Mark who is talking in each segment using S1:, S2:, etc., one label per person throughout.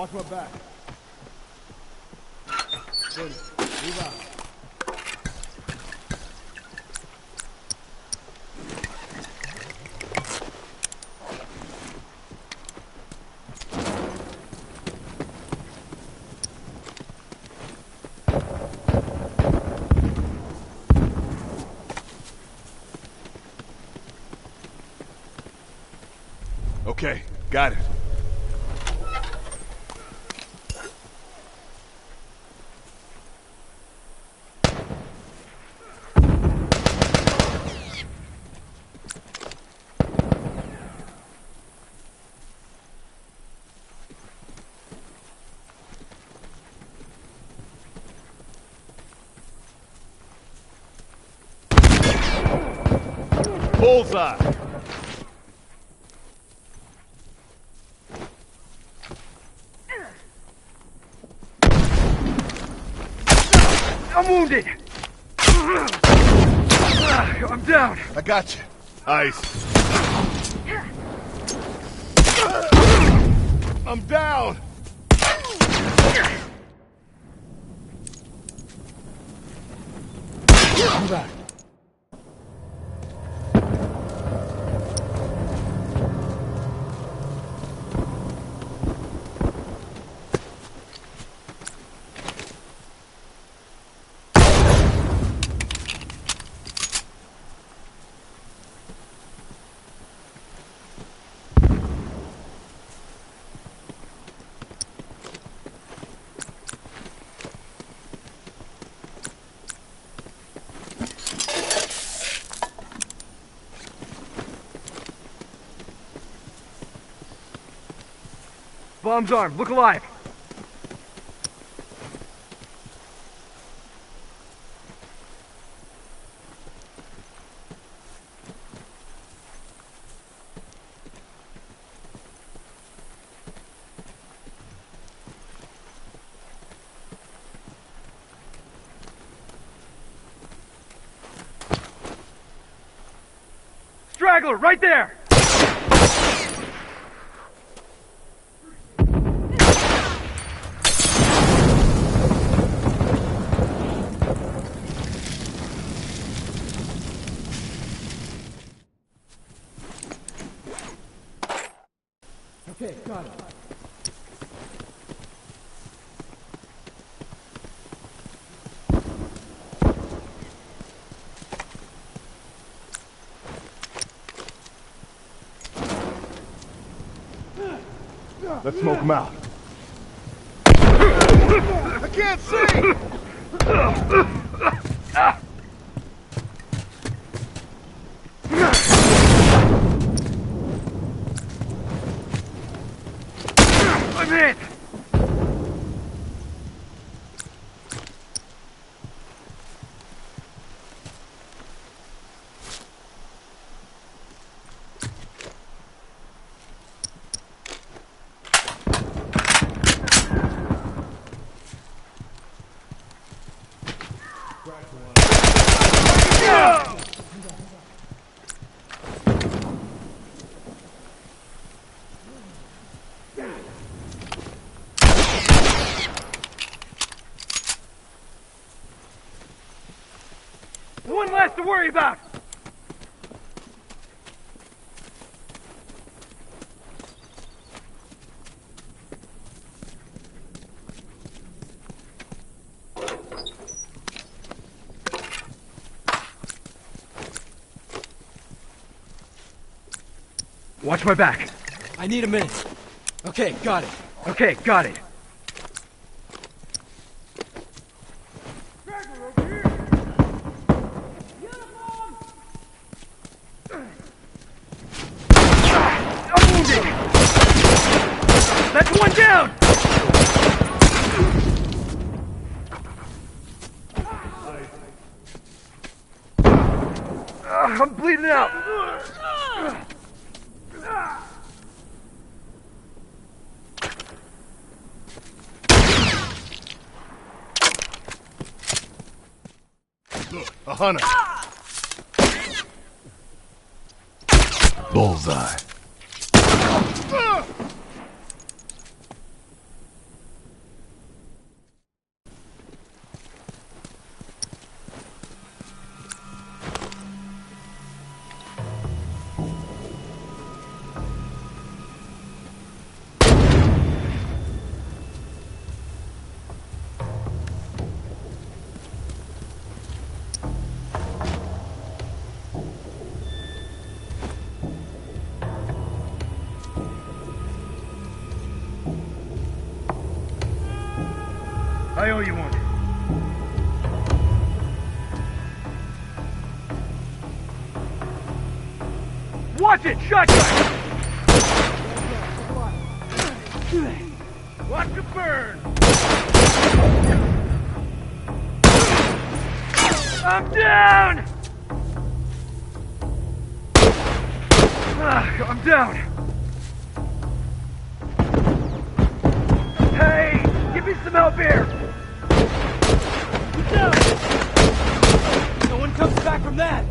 S1: Watch my back. Good. Move out.
S2: Okay, got it. Bullseye!
S3: I'm wounded! I'm down!
S2: I got you. Ice. I'm down!
S1: Come back.
S3: Bomb's armed. Look alive. Straggler, right there!
S1: Okay, got it.
S2: Let's smoke him out. I can't see!
S3: I'm hit! One less to worry about! Watch my back.
S1: I need a minute. Okay, got it.
S3: Okay, got it. I'm wounded! That's one down! I'm bleeding out.
S2: Look, a hunter. Bullseye.
S3: I owe you one. Watch it! Shotgun! Watch it burn! I'm down! I'm down! Hey! Give me some help here!
S1: No! No one comes back from that!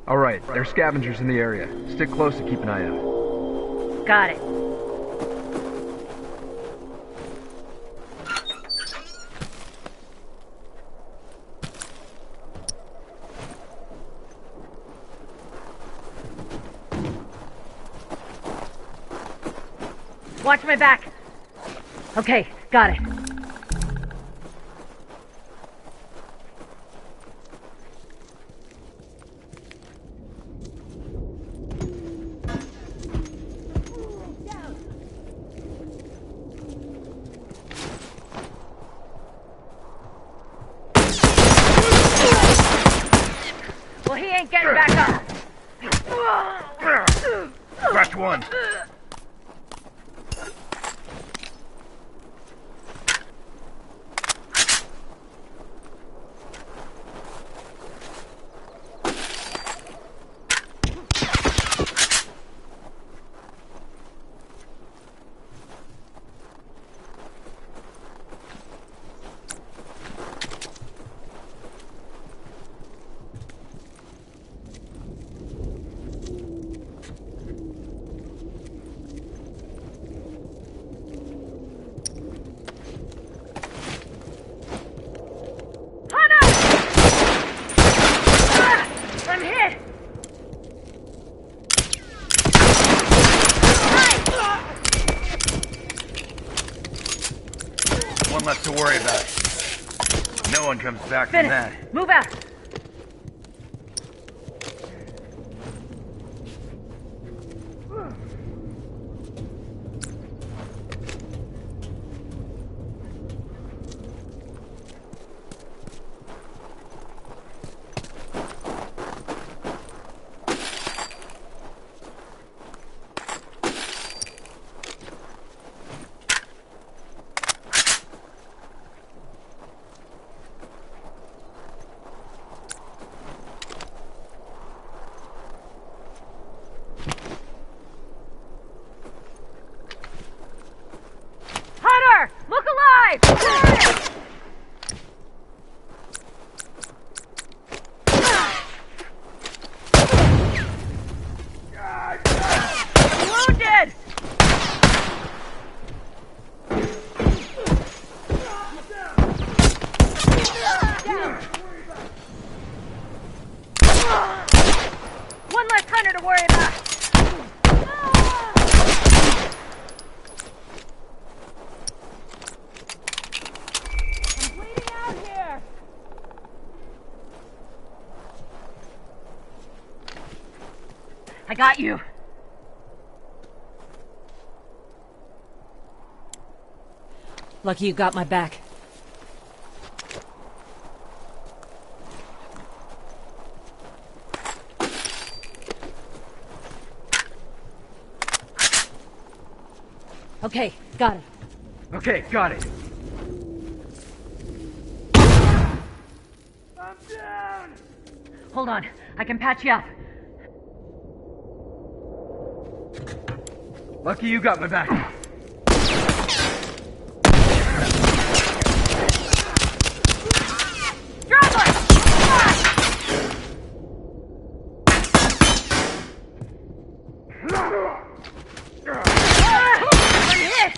S4: Alright, there's scavengers in the area. Stick close and keep an eye out.
S5: Got it. Watch my back. Okay, got it. Well, he ain't getting back up.
S4: Crash one.
S5: I'm hit!
S4: One left to worry about. No one comes back from that.
S5: Finish! Move out! Hunter! Look alive! Wounded! One less hunter to worry about. I'm bleeding out here. I got you. Lucky you got my back. Okay, got it.
S4: Okay, got it.
S3: I'm down!
S5: Hold on, I can patch you up.
S4: Lucky you got my back.
S5: Drop it! I'm hit!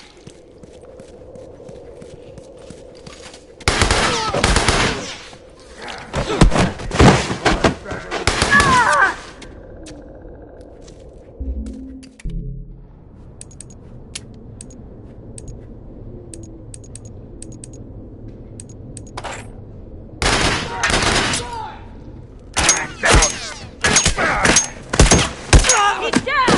S5: He's down!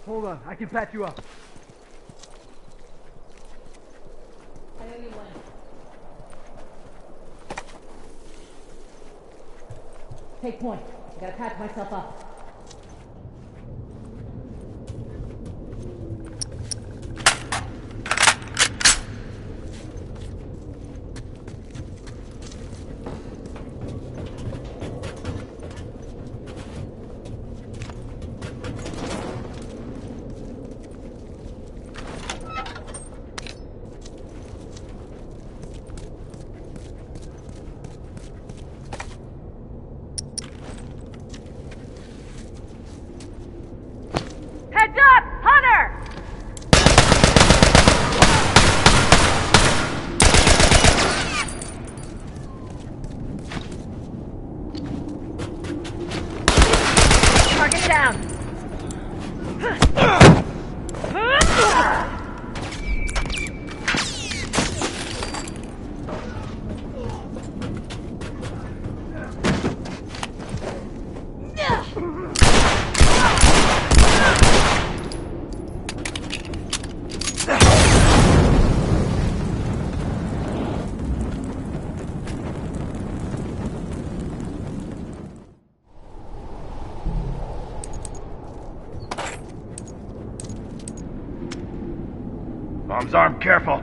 S4: Hold on, I can patch you up.
S5: Take point. I gotta patch myself up. Heads up! Hunter! Target down!
S4: Bomb's armed, careful.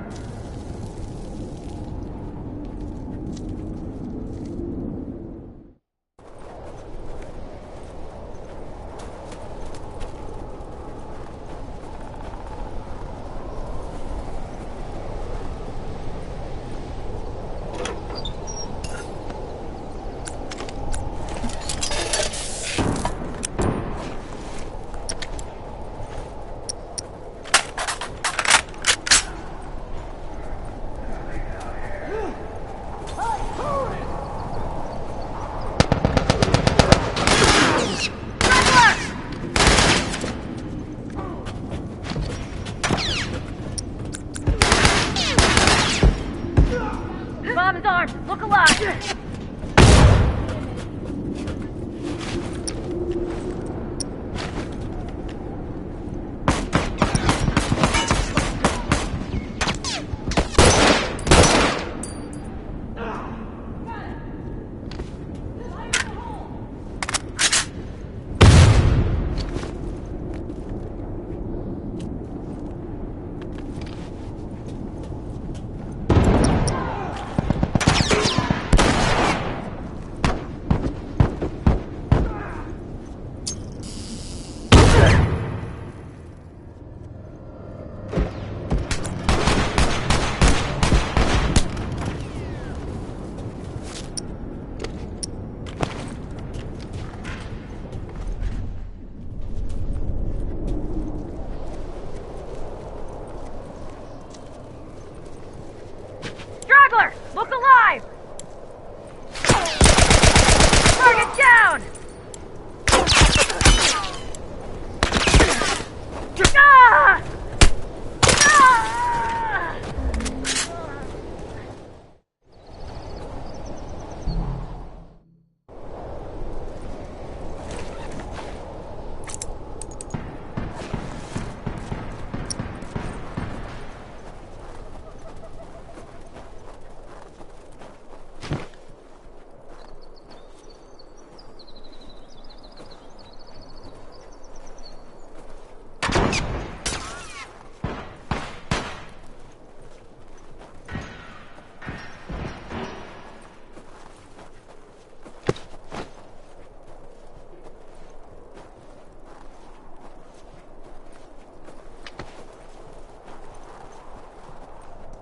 S5: Bomb's armed! Look alive! Straggler! Look alive! Target down! Ah! Ah!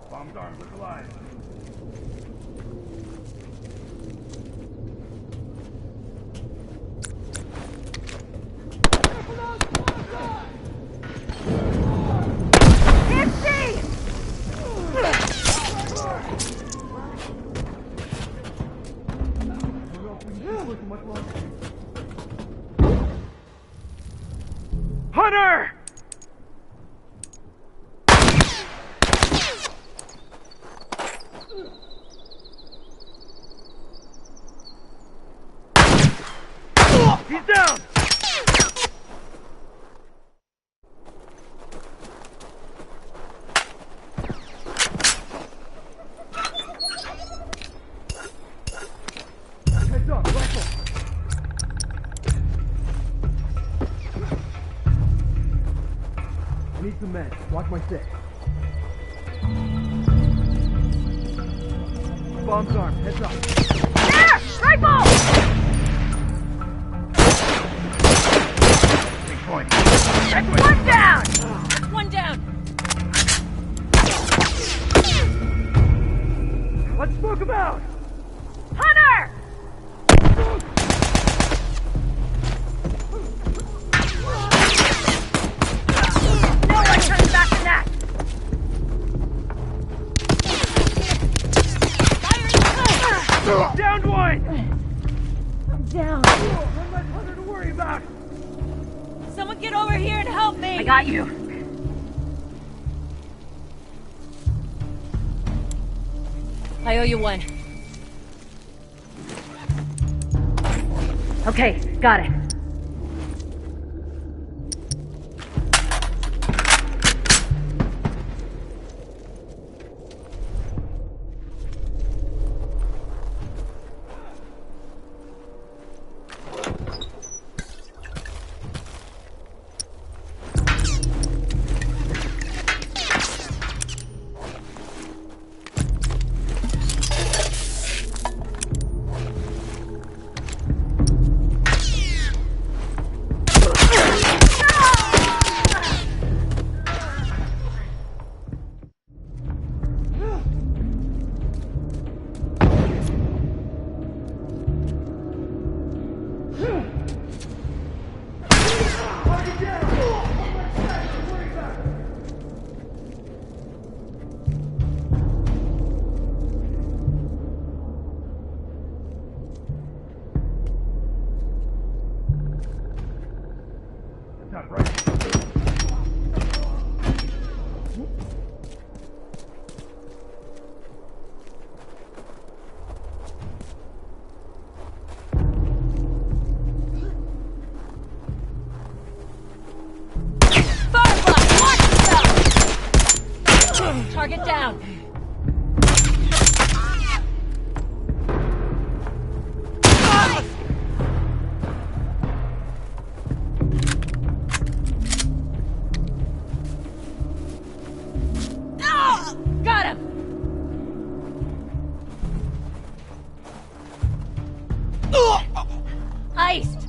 S4: Bomb's armed, look alive.
S3: Hunter! He's down!
S1: Heads up, rifle! I need some men. Watch my six. Bomb's armed. Heads up.
S5: There! Rifle!
S4: Big point.
S5: That's one down! That's one down!
S1: Let's smoke him out!
S5: Hunter! down.
S3: One less hunter to worry about.
S5: Someone get over here and help me!
S6: I got you.
S5: I owe you one.
S6: Okay, got it.
S2: Not right.
S5: Firefly, watch yourself! Target down. Got him! Iced!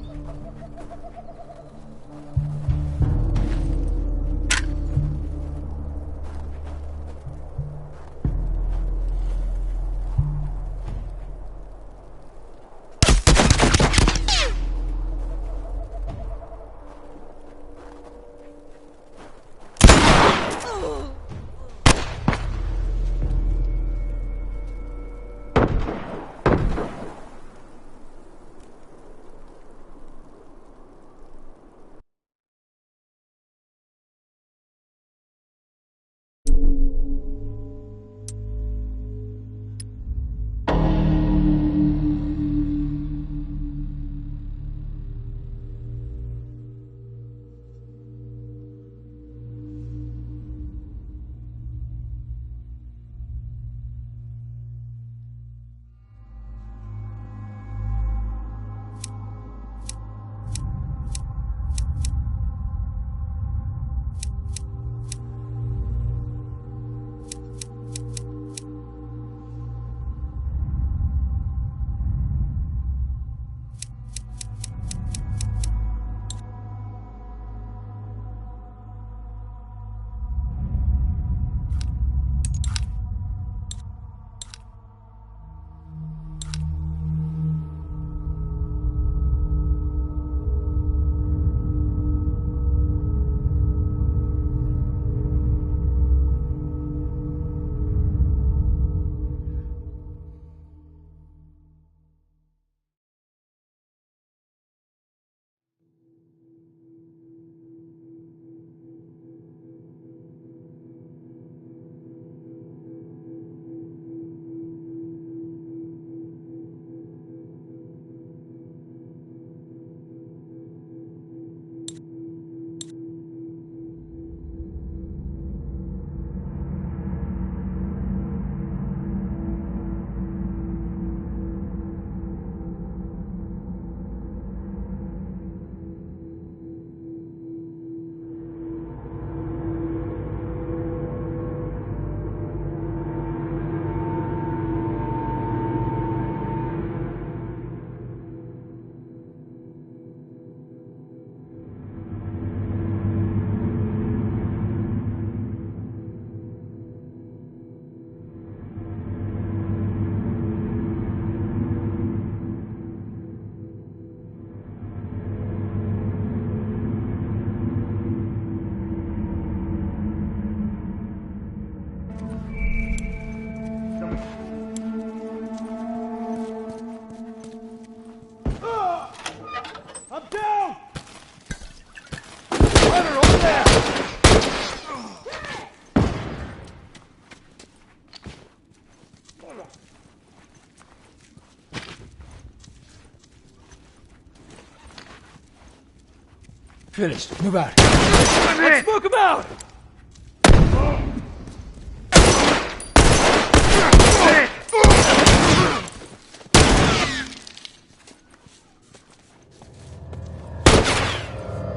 S1: Finished. Move out. Let's smoke him out!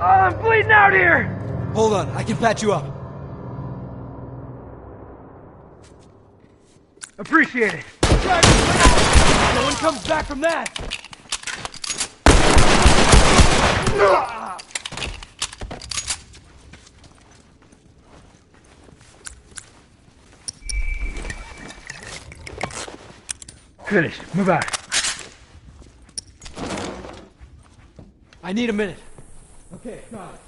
S3: Oh, I'm bleeding out here!
S1: Hold on, I can patch you up.
S3: Appreciate it.
S1: No one comes back from that!
S3: Finished. Move out.
S1: I need a minute. Okay, got it.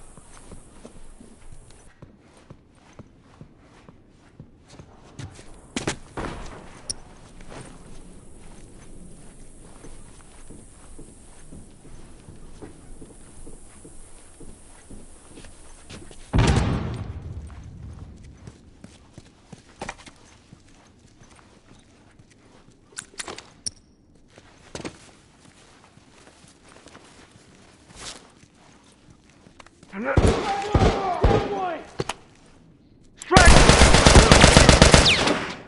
S3: Strike!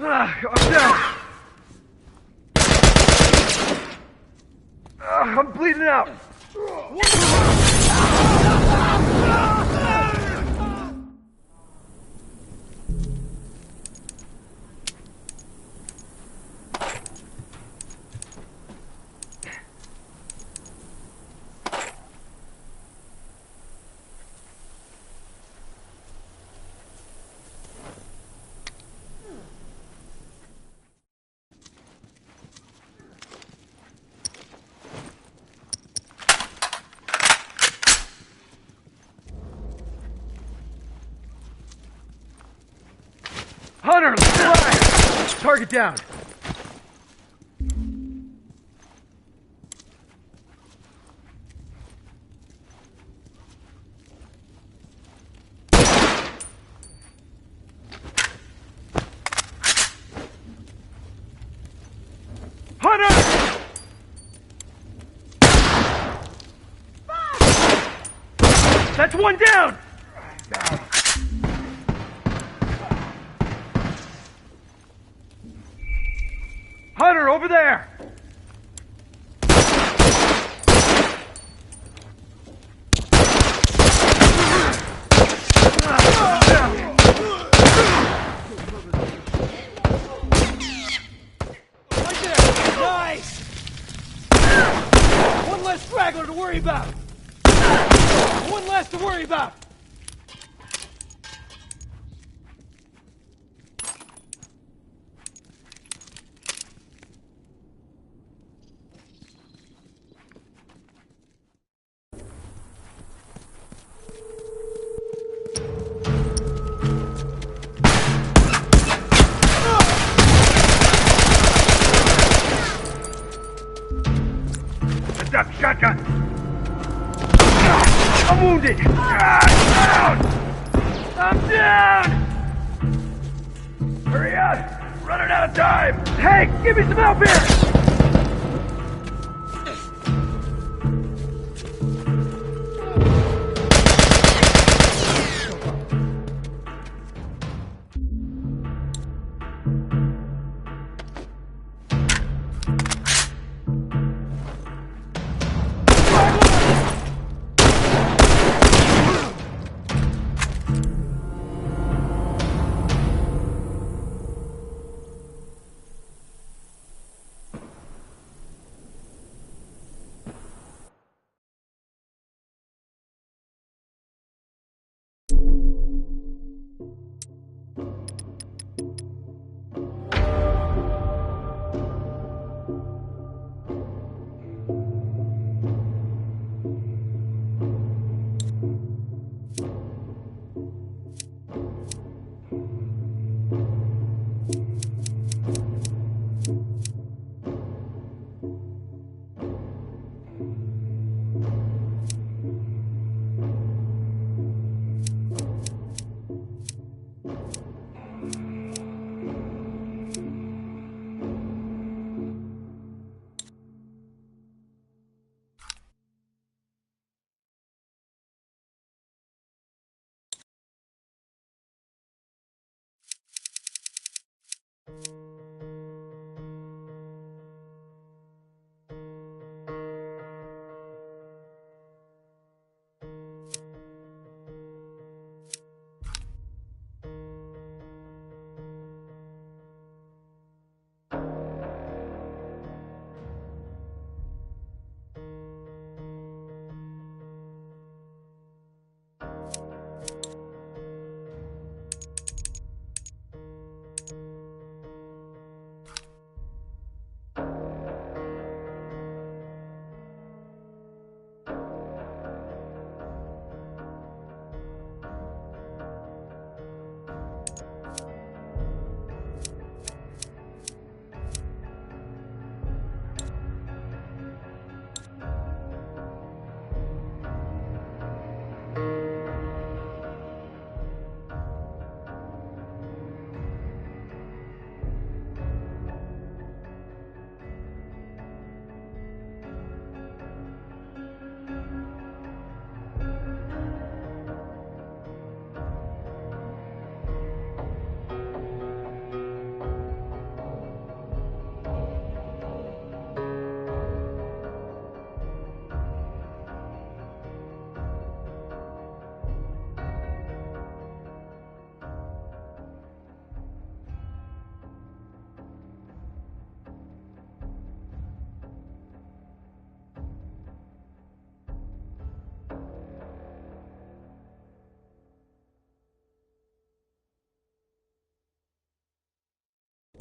S3: I'm down. I'm bleeding out. Hunter, fly! Target down. Hunter! That's one down! Hunter, over there!
S1: Right there! Nice! One less straggler to worry about! One less to worry about!
S3: Duck, shotgun! I'm wounded! Down! I'm down! Hurry up! Running out of time! Hey, give me some help here!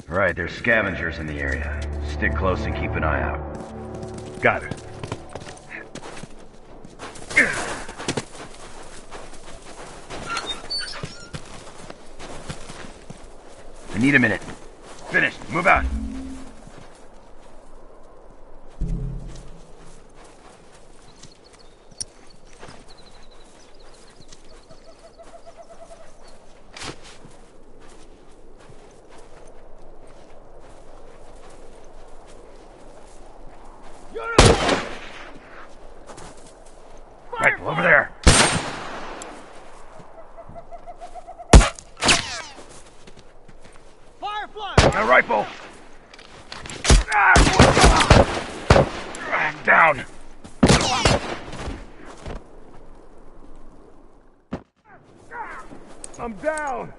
S4: Right, there's scavengers in the area. Stick close and keep an eye out.
S2: Got it.
S4: I need a minute. Finished. Move out. Rifle over there.
S1: Firefly!
S4: A rifle. Down.
S2: I'm down.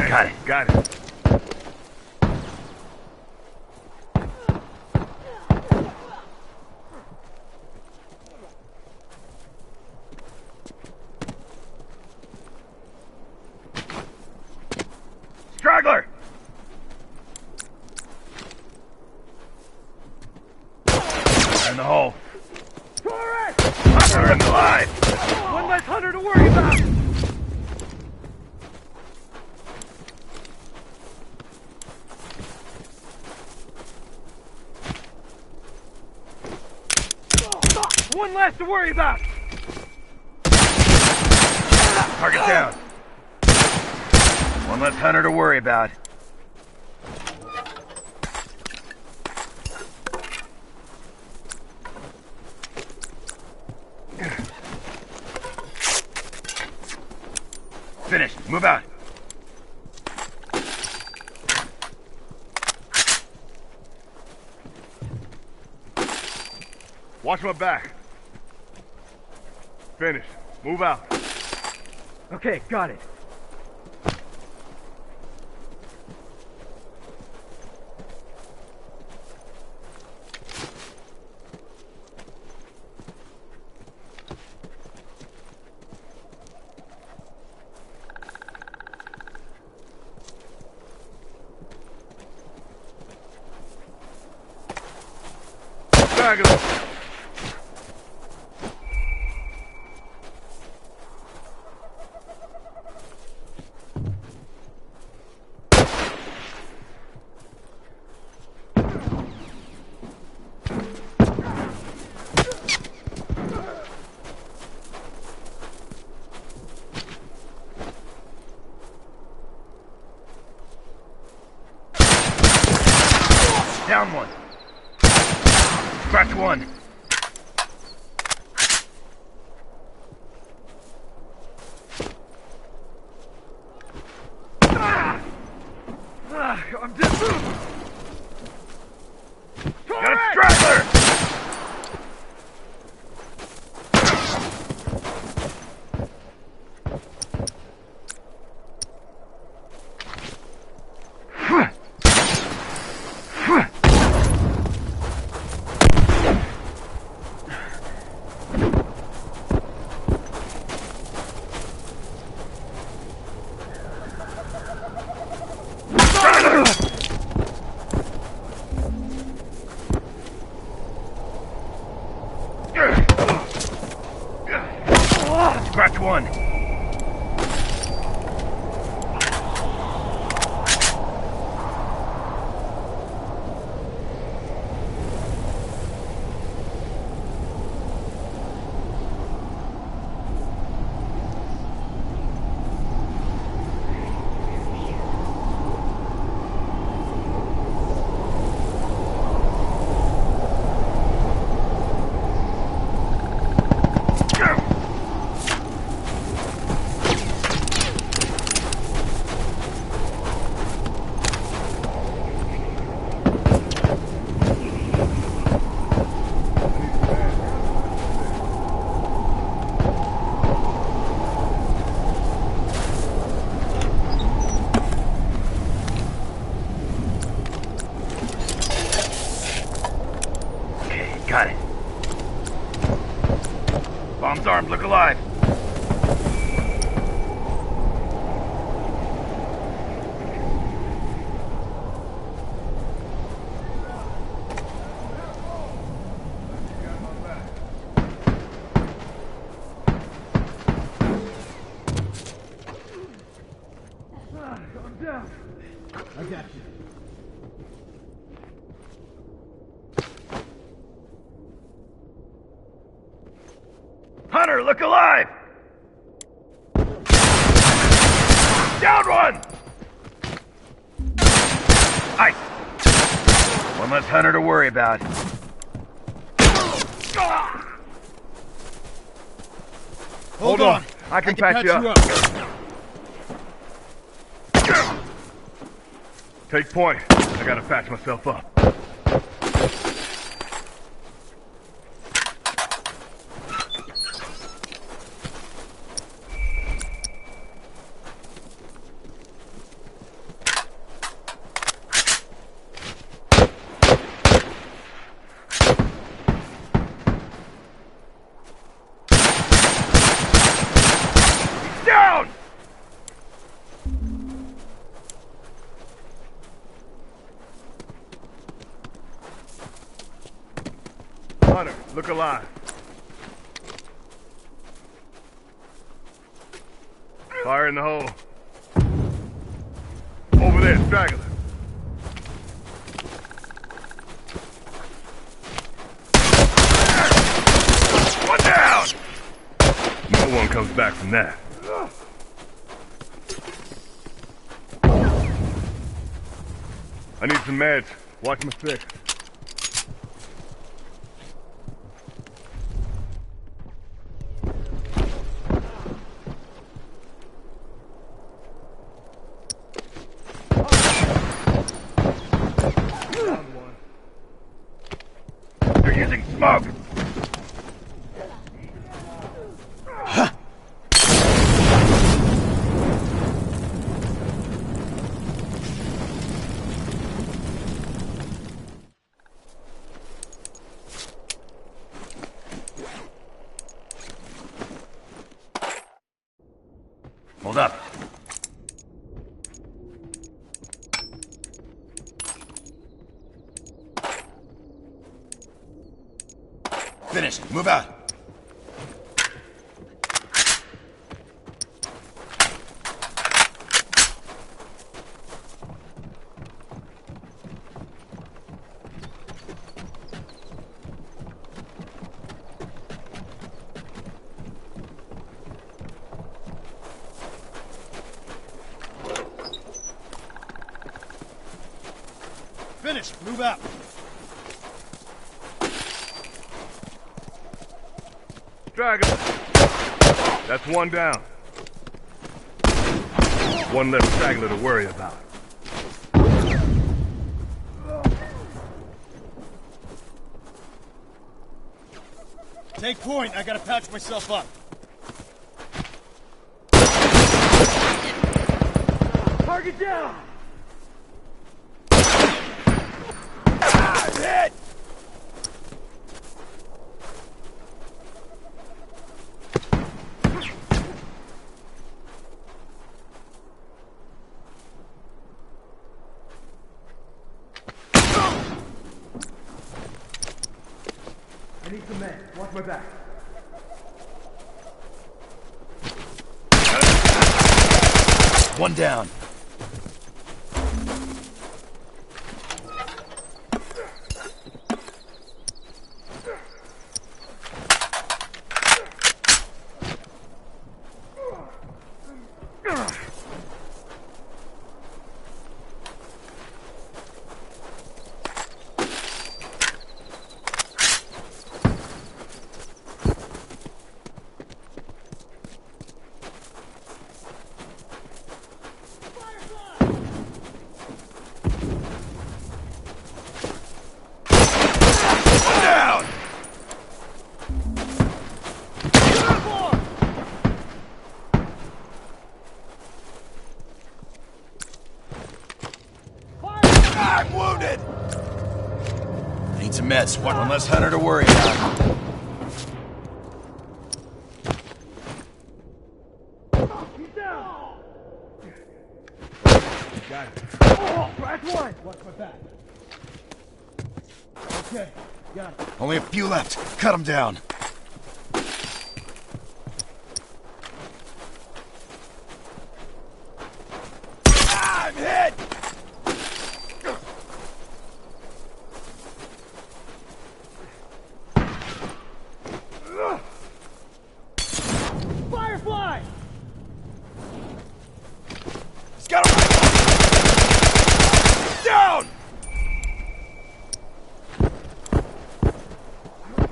S4: Got it.
S2: Got it.
S4: Straggler! In the hole. Hunter him alive!
S1: One less hunter to worry about! One less to worry about!
S4: Target down. One less hunter to worry about. Finished. Move out.
S2: Watch my back. Finished. Move out.
S1: Okay, got it.
S2: Straggler.
S4: Down one. Scratch one.
S1: I'm just...
S4: Got a straggler! Bomb's armed. Look alive.
S1: I'm down. I got you.
S4: Hunter, look alive! Down one! Aye. One less Hunter to worry about.
S2: Hold on. I can patch you up. Take point. I gotta patch myself up.
S4: Down!
S2: Hunter, look alive. Fire in the hole. Over there, straggler.
S4: One down!
S2: No one comes back from that. I need some meds. Watch my six.
S4: They're using smoke! Hold up. Finish it. Move out.
S1: Finish. Move out.
S2: Straggler. That's one down. One less straggler to worry about.
S1: Take point. I gotta patch myself up. Target down.
S4: Hit!
S1: I need some men. Watch my back.
S4: One down. Down! I'm wounded! I need some meds. One less Hunter to worry about.
S1: Watch my back. Okay, got it.
S6: Only a few left. Cut them down.
S3: I'm hit!
S1: Firefly!
S3: He's got a rifle! Down!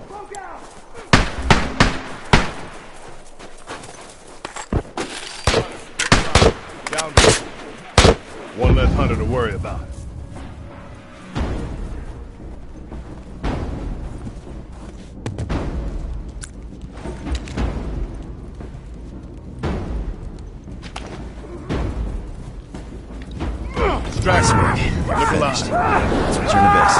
S3: Broke out!
S2: Down. One less hunter to worry about.
S6: Strike's work. Look alive. Let's return to base.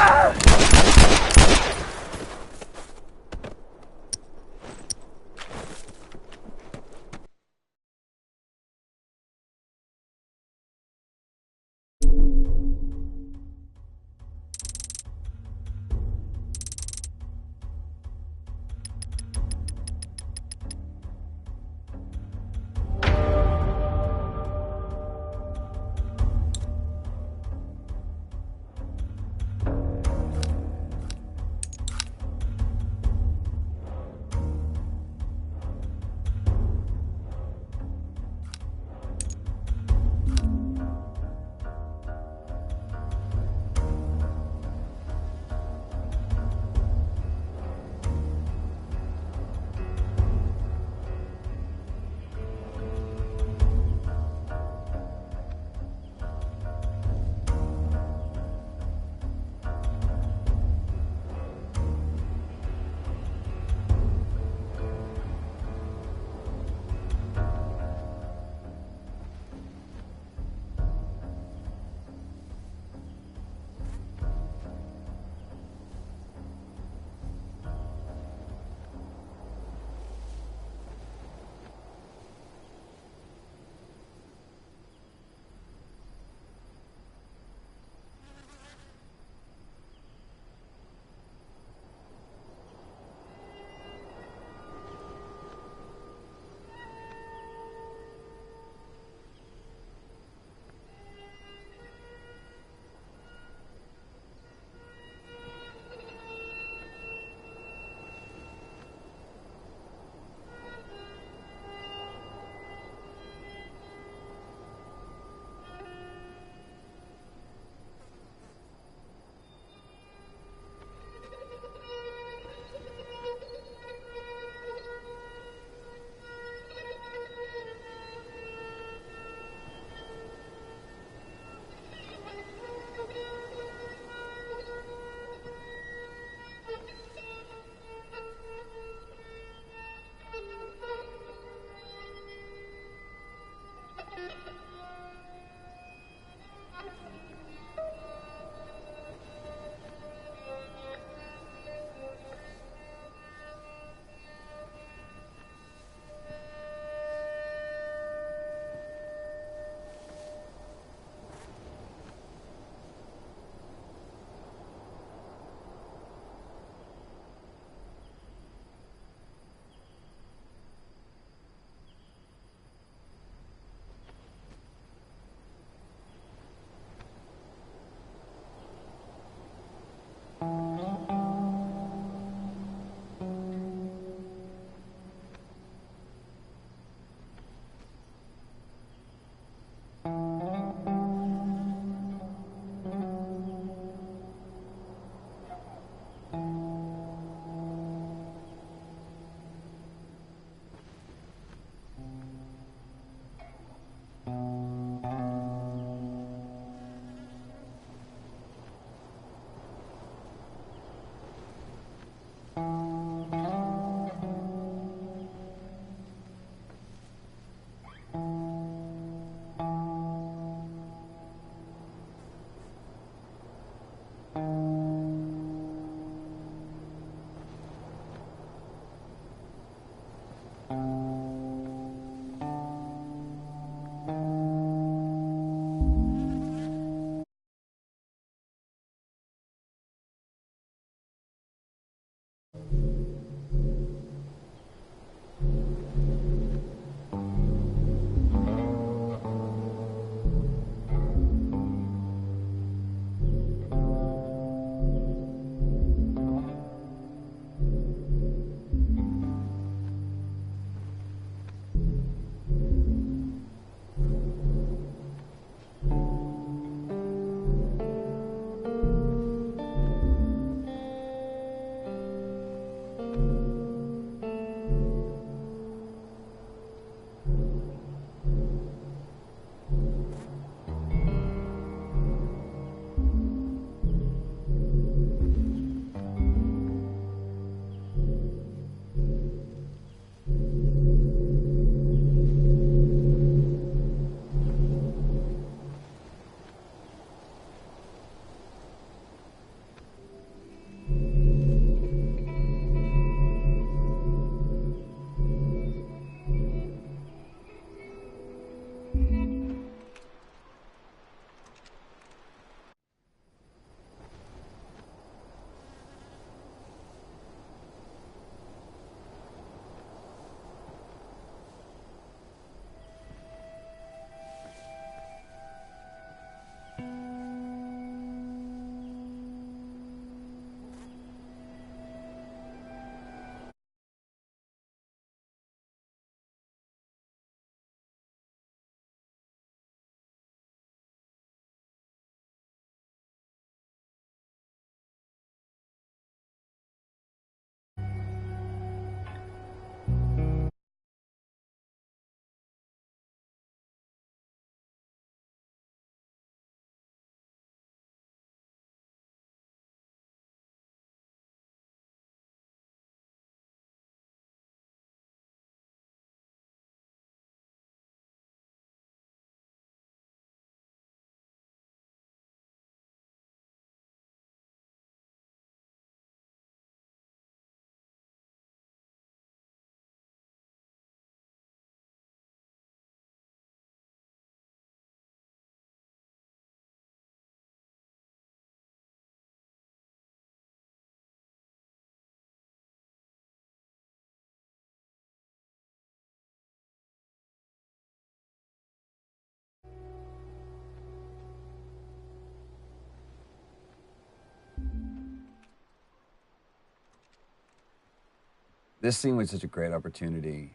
S6: This scene was such a great opportunity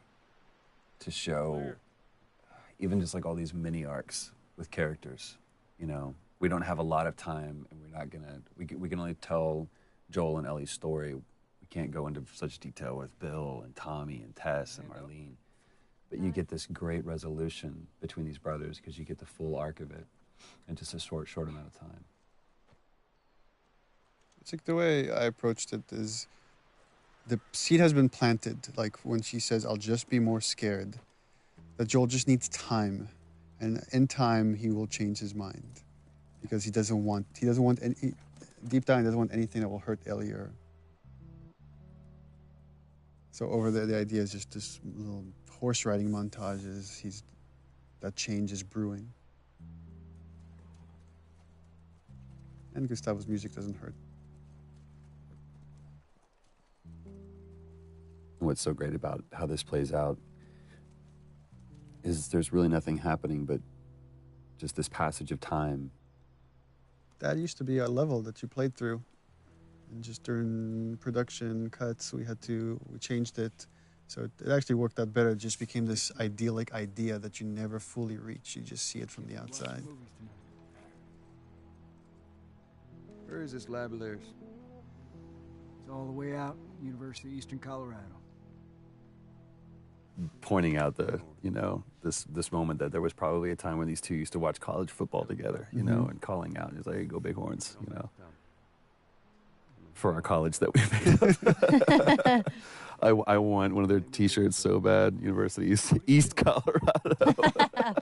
S6: to show even just like all these mini arcs with characters. You know, we don't have a lot of time, and we're not gonna. We can only tell Joel and Ellie's story. We can't go into such detail with Bill and Tommy and Tess and Marlene. But you get this great resolution between these brothers because you get the full arc of it in just a short amount of time.
S7: It's like the way I approached it is the seed has been planted. Like when she says, I'll just be more scared, that Joel just needs time. And in time, he will change his mind because he doesn't want any, deep down, he doesn't want anything that will hurt Ellie or. So over there, the idea is just this little horse riding montages. That change is brewing. And Gustavo's music doesn't hurt.
S6: What's so great about how this plays out is there's really nothing happening but just this passage of time.
S7: That used to be a level that you played through. And just during production cuts, we changed it. So it actually worked out better. It just became this idyllic idea that you never fully reach. You just see it from the outside.
S8: Where is this lab of theirs?
S1: It's all the way out, University of Eastern Colorado.
S6: Pointing out this moment that there was probably a time when these two used to watch college football together, you know, and calling out, it's like, hey, go Bighorns, you know, for our college that we made up. I want one of their T-shirts so bad, University East Colorado,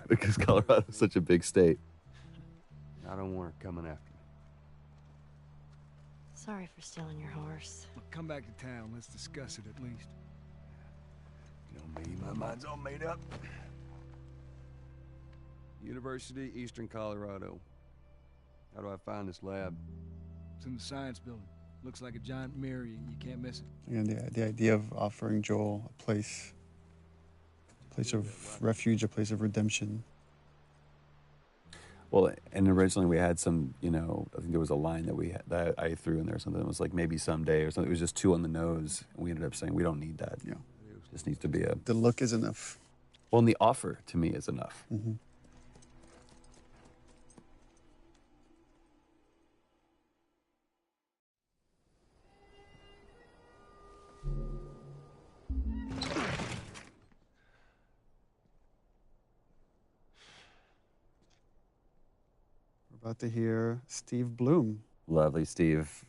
S6: because Colorado is such a big state.
S8: I don't want her coming after me.
S9: Sorry for stealing your horse.
S1: Look, come back to town. Let's discuss it at least.
S8: You know me, my mind's all made up. University, Eastern Colorado. How do I find this lab?
S1: It's in the science building. Looks like a giant mirror. You can't miss it.
S7: And the idea of offering Joel a place of refuge, a place of redemption.
S6: Well, and originally we had some, you know, I think there was a line that I threw in there, something that was like maybe someday or something. It was just too on the nose. And we ended up saying we don't need that.
S7: Yeah.
S6: Just needs to be
S7: The look is enough.
S6: Well, and the offer to me is enough.
S7: Mm-hmm. We're about to hear Steve Bloom.
S6: Lovely Steve.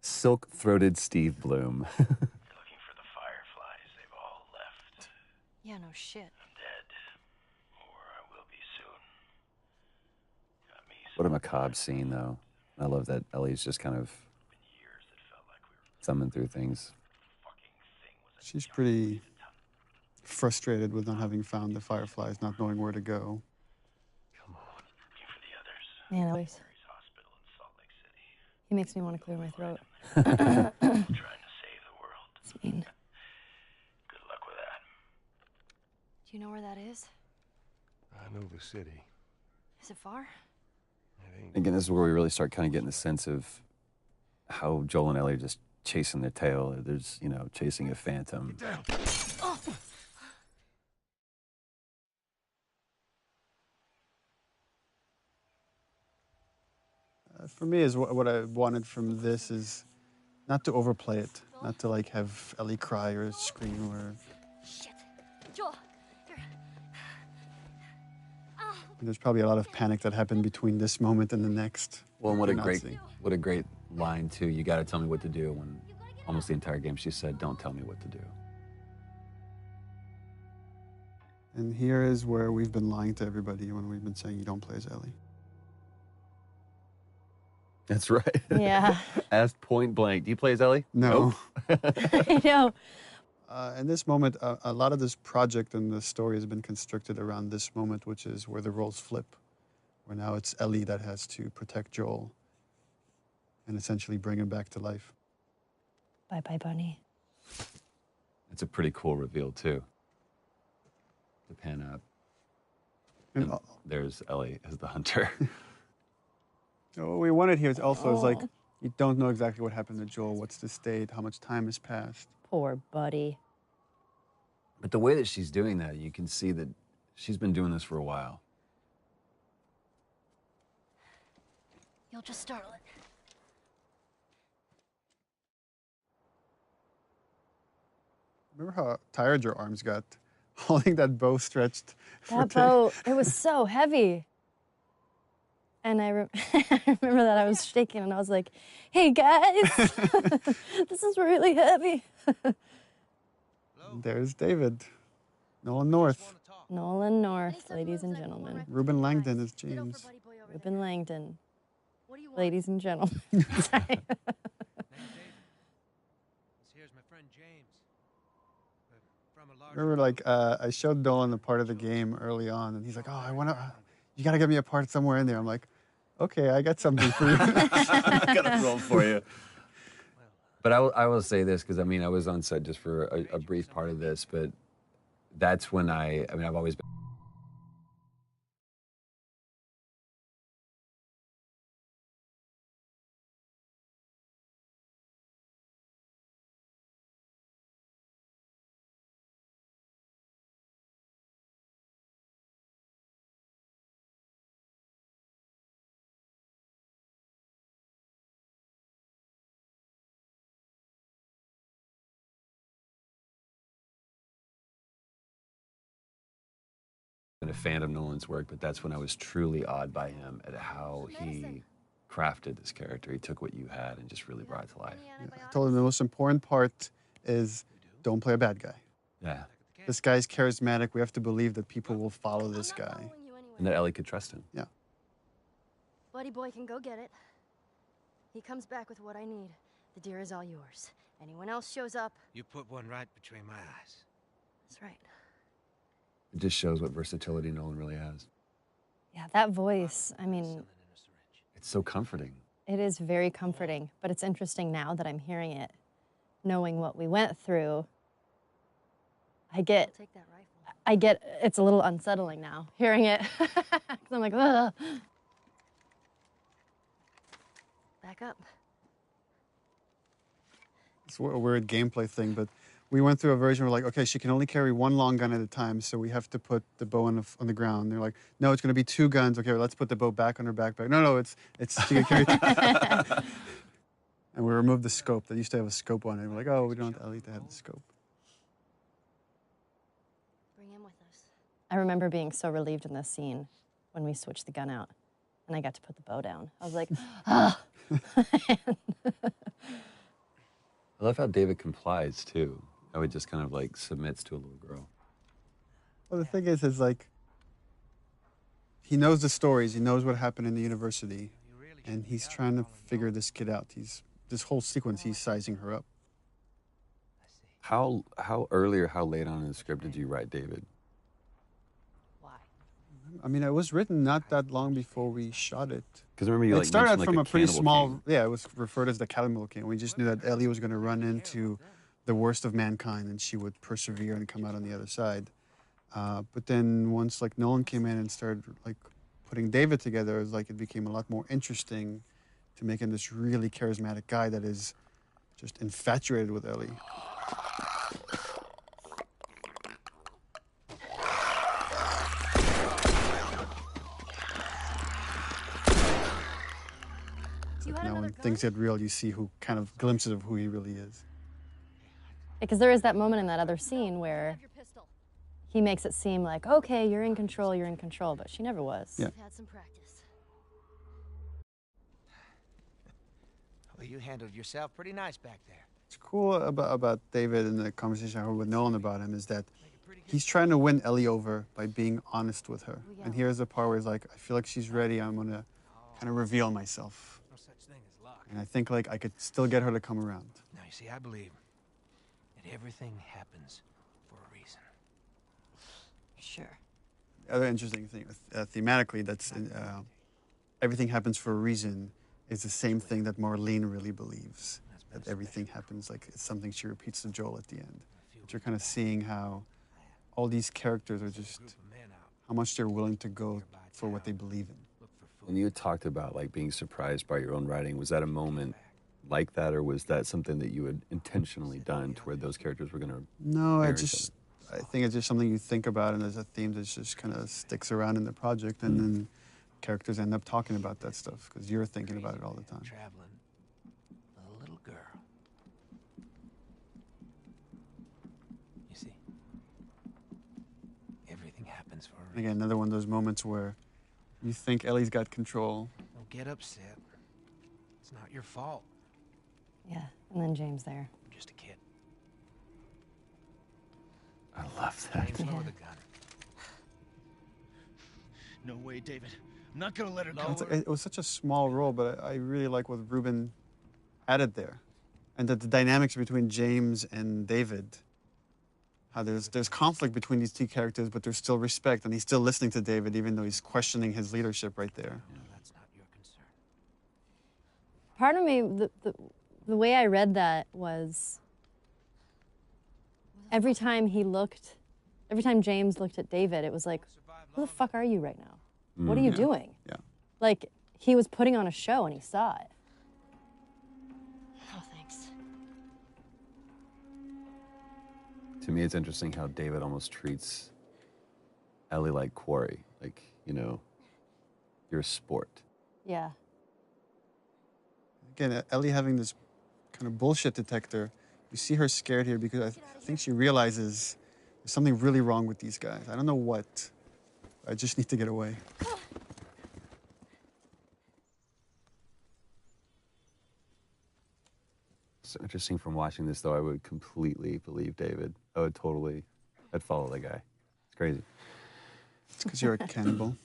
S6: Silk-throated Steve Bloom.
S4: You're looking for the Fireflies. They've all left.
S9: Yeah, no shit.
S4: I'm dead. Or I will be soon. Got me
S6: What a macabre scene, though. I love that Ellie's just kind of
S4: years that felt like we were
S6: thumbing through things.
S4: fucking thing was a
S7: She's pretty frustrated with not having found the Fireflies, not knowing where to go.
S4: Come on. Looking for the others.
S9: Man, always.
S4: Mary's Hospital in Salt Lake City.
S9: He makes me want to clear my throat.
S4: Trying to save the world.
S9: It's mean.
S4: Good luck with that.
S9: Do you know where that is?
S8: I know the city.
S9: Is it far?
S8: It ain't.
S6: Again, this is where we really start kind of getting the sense of how Joel and Ellie are just chasing their tail. There's, you know, chasing a phantom.
S7: For me, is what I wanted from this is not to overplay it, not to like have Ellie cry or scream or.
S9: Shit. Joel, you're... Oh.
S7: There's probably a lot of panic that happened between this moment and the next.
S6: Well, and what a
S7: Not
S6: great,
S7: seeing.
S6: what a great line too. You got to tell me what to do. When almost the entire game she said, "Don't tell me what to do."
S7: And here is where we've been lying to everybody when we've been saying you don't play as Ellie.
S6: That's right.
S9: Yeah.
S6: Asked point blank. Do you play as Ellie?
S7: No.
S9: I know.
S7: In this moment, a lot of this project and the story has been constructed around this moment, which is where the roles flip, where now it's Ellie that has to protect Joel and essentially bring him back to life.
S9: Bye-bye, Bunny.
S6: It's a pretty cool reveal too. To pan up.
S7: And
S6: And there's Ellie as the hunter.
S7: what we wanted here is also is like You don't know exactly what happened to Joel, what's the state, how much time has passed.
S9: Poor buddy.
S6: But the way that she's doing that, you can see that she's been doing this for a while.
S9: You'll just startle it.
S7: Remember how tired your arms got holding that bow stretched?
S9: That bow, it was so heavy. And I remember that I was shaking and I was like, hey guys, this is really heavy.
S7: There's David. Nolan North.
S9: Nolan North, ladies and gentlemen.
S7: Ruben Langdon is James.
S9: Ruben Langdon, ladies and gentlemen. Sorry.
S1: Here's my friend James. From a large
S7: Remember, like, I showed Nolan a part of the game early on, and he's like, oh, you gotta get me a part somewhere in there. I'm like, okay, I got something for you.
S6: I got a role for you. But I will say this, because I mean, I was on set just for a brief part of this, but that's when I mean, I've always been. Been a fan of Nolan's work, but that's when I was truly awed by him at how he crafted this character. He took what you had and just really brought it to life.
S7: Yeah, I told him the most important part is don't play a bad guy.
S6: Yeah.
S7: This guy's charismatic. We have to believe that people will follow this guy.
S6: And that Ellie could trust him.
S7: Yeah.
S9: Buddy boy can go get it. He comes back with what I need. The deer is all yours. Anyone else shows up.
S1: You put one right between my eyes.
S9: That's right.
S6: It just shows what versatility Nolan really has.
S9: Yeah, that voice, I mean,
S6: It's so comforting.
S9: it is very comforting, but it's interesting now that I'm hearing it, knowing what we went through. It's a little unsettling now, hearing it. 'Cause I'm like, ugh. Back up.
S7: It's a weird gameplay thing, but we went through a version where, like, okay, she can only carry one long gun at a time, so we have to put the bow on the ground. They're like, no, it's going to be 2 guns. Okay, well, let's put the bow back on her backpack. No, it's she can carry 2. And we removed the scope. They used to have a scope on it. We're like, oh, we don't want Ellie to have the scope.
S9: Bring him with us. I remember being so relieved in this scene when we switched the gun out and I got to put the bow down. I was like, ah.
S6: I love how David complies, too. How he just kind of, like, submits to a little girl.
S7: Well, the thing is like, he knows the stories. He knows what happened in the university. And he's trying to figure this kid out. This whole sequence, he's sizing her up.
S6: How early or how late on in the script did you write David?
S9: Why?
S7: I mean, it was written not that long before we shot it.
S6: Because remember you
S7: It
S6: like
S7: started out
S6: mentioned,
S7: from
S6: like,
S7: a pretty
S6: cannibal
S7: small,
S6: king.
S7: yeah, it was referred as the Cannibal King. We just knew that Ellie was going to run into the worst of mankind and she would persevere and come out on the other side. But then once, like, Nolan came in and started, like, putting David together, it was like it became a lot more interesting to make him this really charismatic guy that is just infatuated with Ellie. Like now when things get real, you see who kind of glimpses of who he really is.
S9: Because there is that moment in that other scene where he makes it seem like, okay, you're in control, but she never was.
S7: Yeah.
S9: Had some practice.
S1: Well, you handled yourself pretty nice back there.
S7: What's cool about David and the conversation I had with Nolan about him is that he's trying to win Ellie over by being honest with her. And here's the part where he's like, I feel like she's ready. I'm going to kind of reveal myself.
S1: No such thing as luck.
S7: And I think, like, I could still get her to come around.
S1: Now, you see, I believe that everything happens for a reason.
S9: Sure.
S7: The other interesting thing, thematically, that's everything happens for a reason is the same thing that Marlene really believes. That everything happens, like, it's something she repeats to Joel at the end. But you're kind of seeing how all these characters are just, how much they're willing to go for what they believe in.
S6: When you talked about, like, being surprised by your own writing, was that a moment like that, or was that something that you had intentionally done to where those characters were going to?
S7: No, I think it's just something you think about, and there's a theme that just kind of sticks around in the project, and then characters end up talking about that stuff because you're thinking about it all the time.
S1: Traveling with a little girl. You see, everything happens for a reason.
S7: Again, another one of those moments where you think Ellie's got control.
S1: Don't get upset. It's not your fault.
S9: Yeah, and then James there.
S1: I'm just a kid.
S6: I love that.
S1: James, lower the gun.
S3: No way, David. I'm not gonna let her go.
S7: It was such a small role, but I really like what Ruben added there. And that the dynamics between James and David, how there's conflict between these two characters, but there's still respect, and he's still listening to David, even though he's questioning his leadership right there.
S1: No, that's not your concern.
S9: Part of me, the way I read that was every time James looked at David, it was like, who the fuck are you right now? What are you doing?
S7: Yeah.
S9: Like, he was putting on a show and he saw it.
S5: Oh, thanks.
S6: To me, it's interesting how David almost treats Ellie like quarry. Like, you know, you're a sport.
S9: Yeah.
S7: Again, Ellie having this kind of bullshit detector, you see her scared here because I think she realizes there's something really wrong with these guys. I don't know what. I just need to get away.
S6: So interesting from watching this, though, I would completely believe David. I'd follow the guy. It's crazy.
S7: It's because you're a cannibal.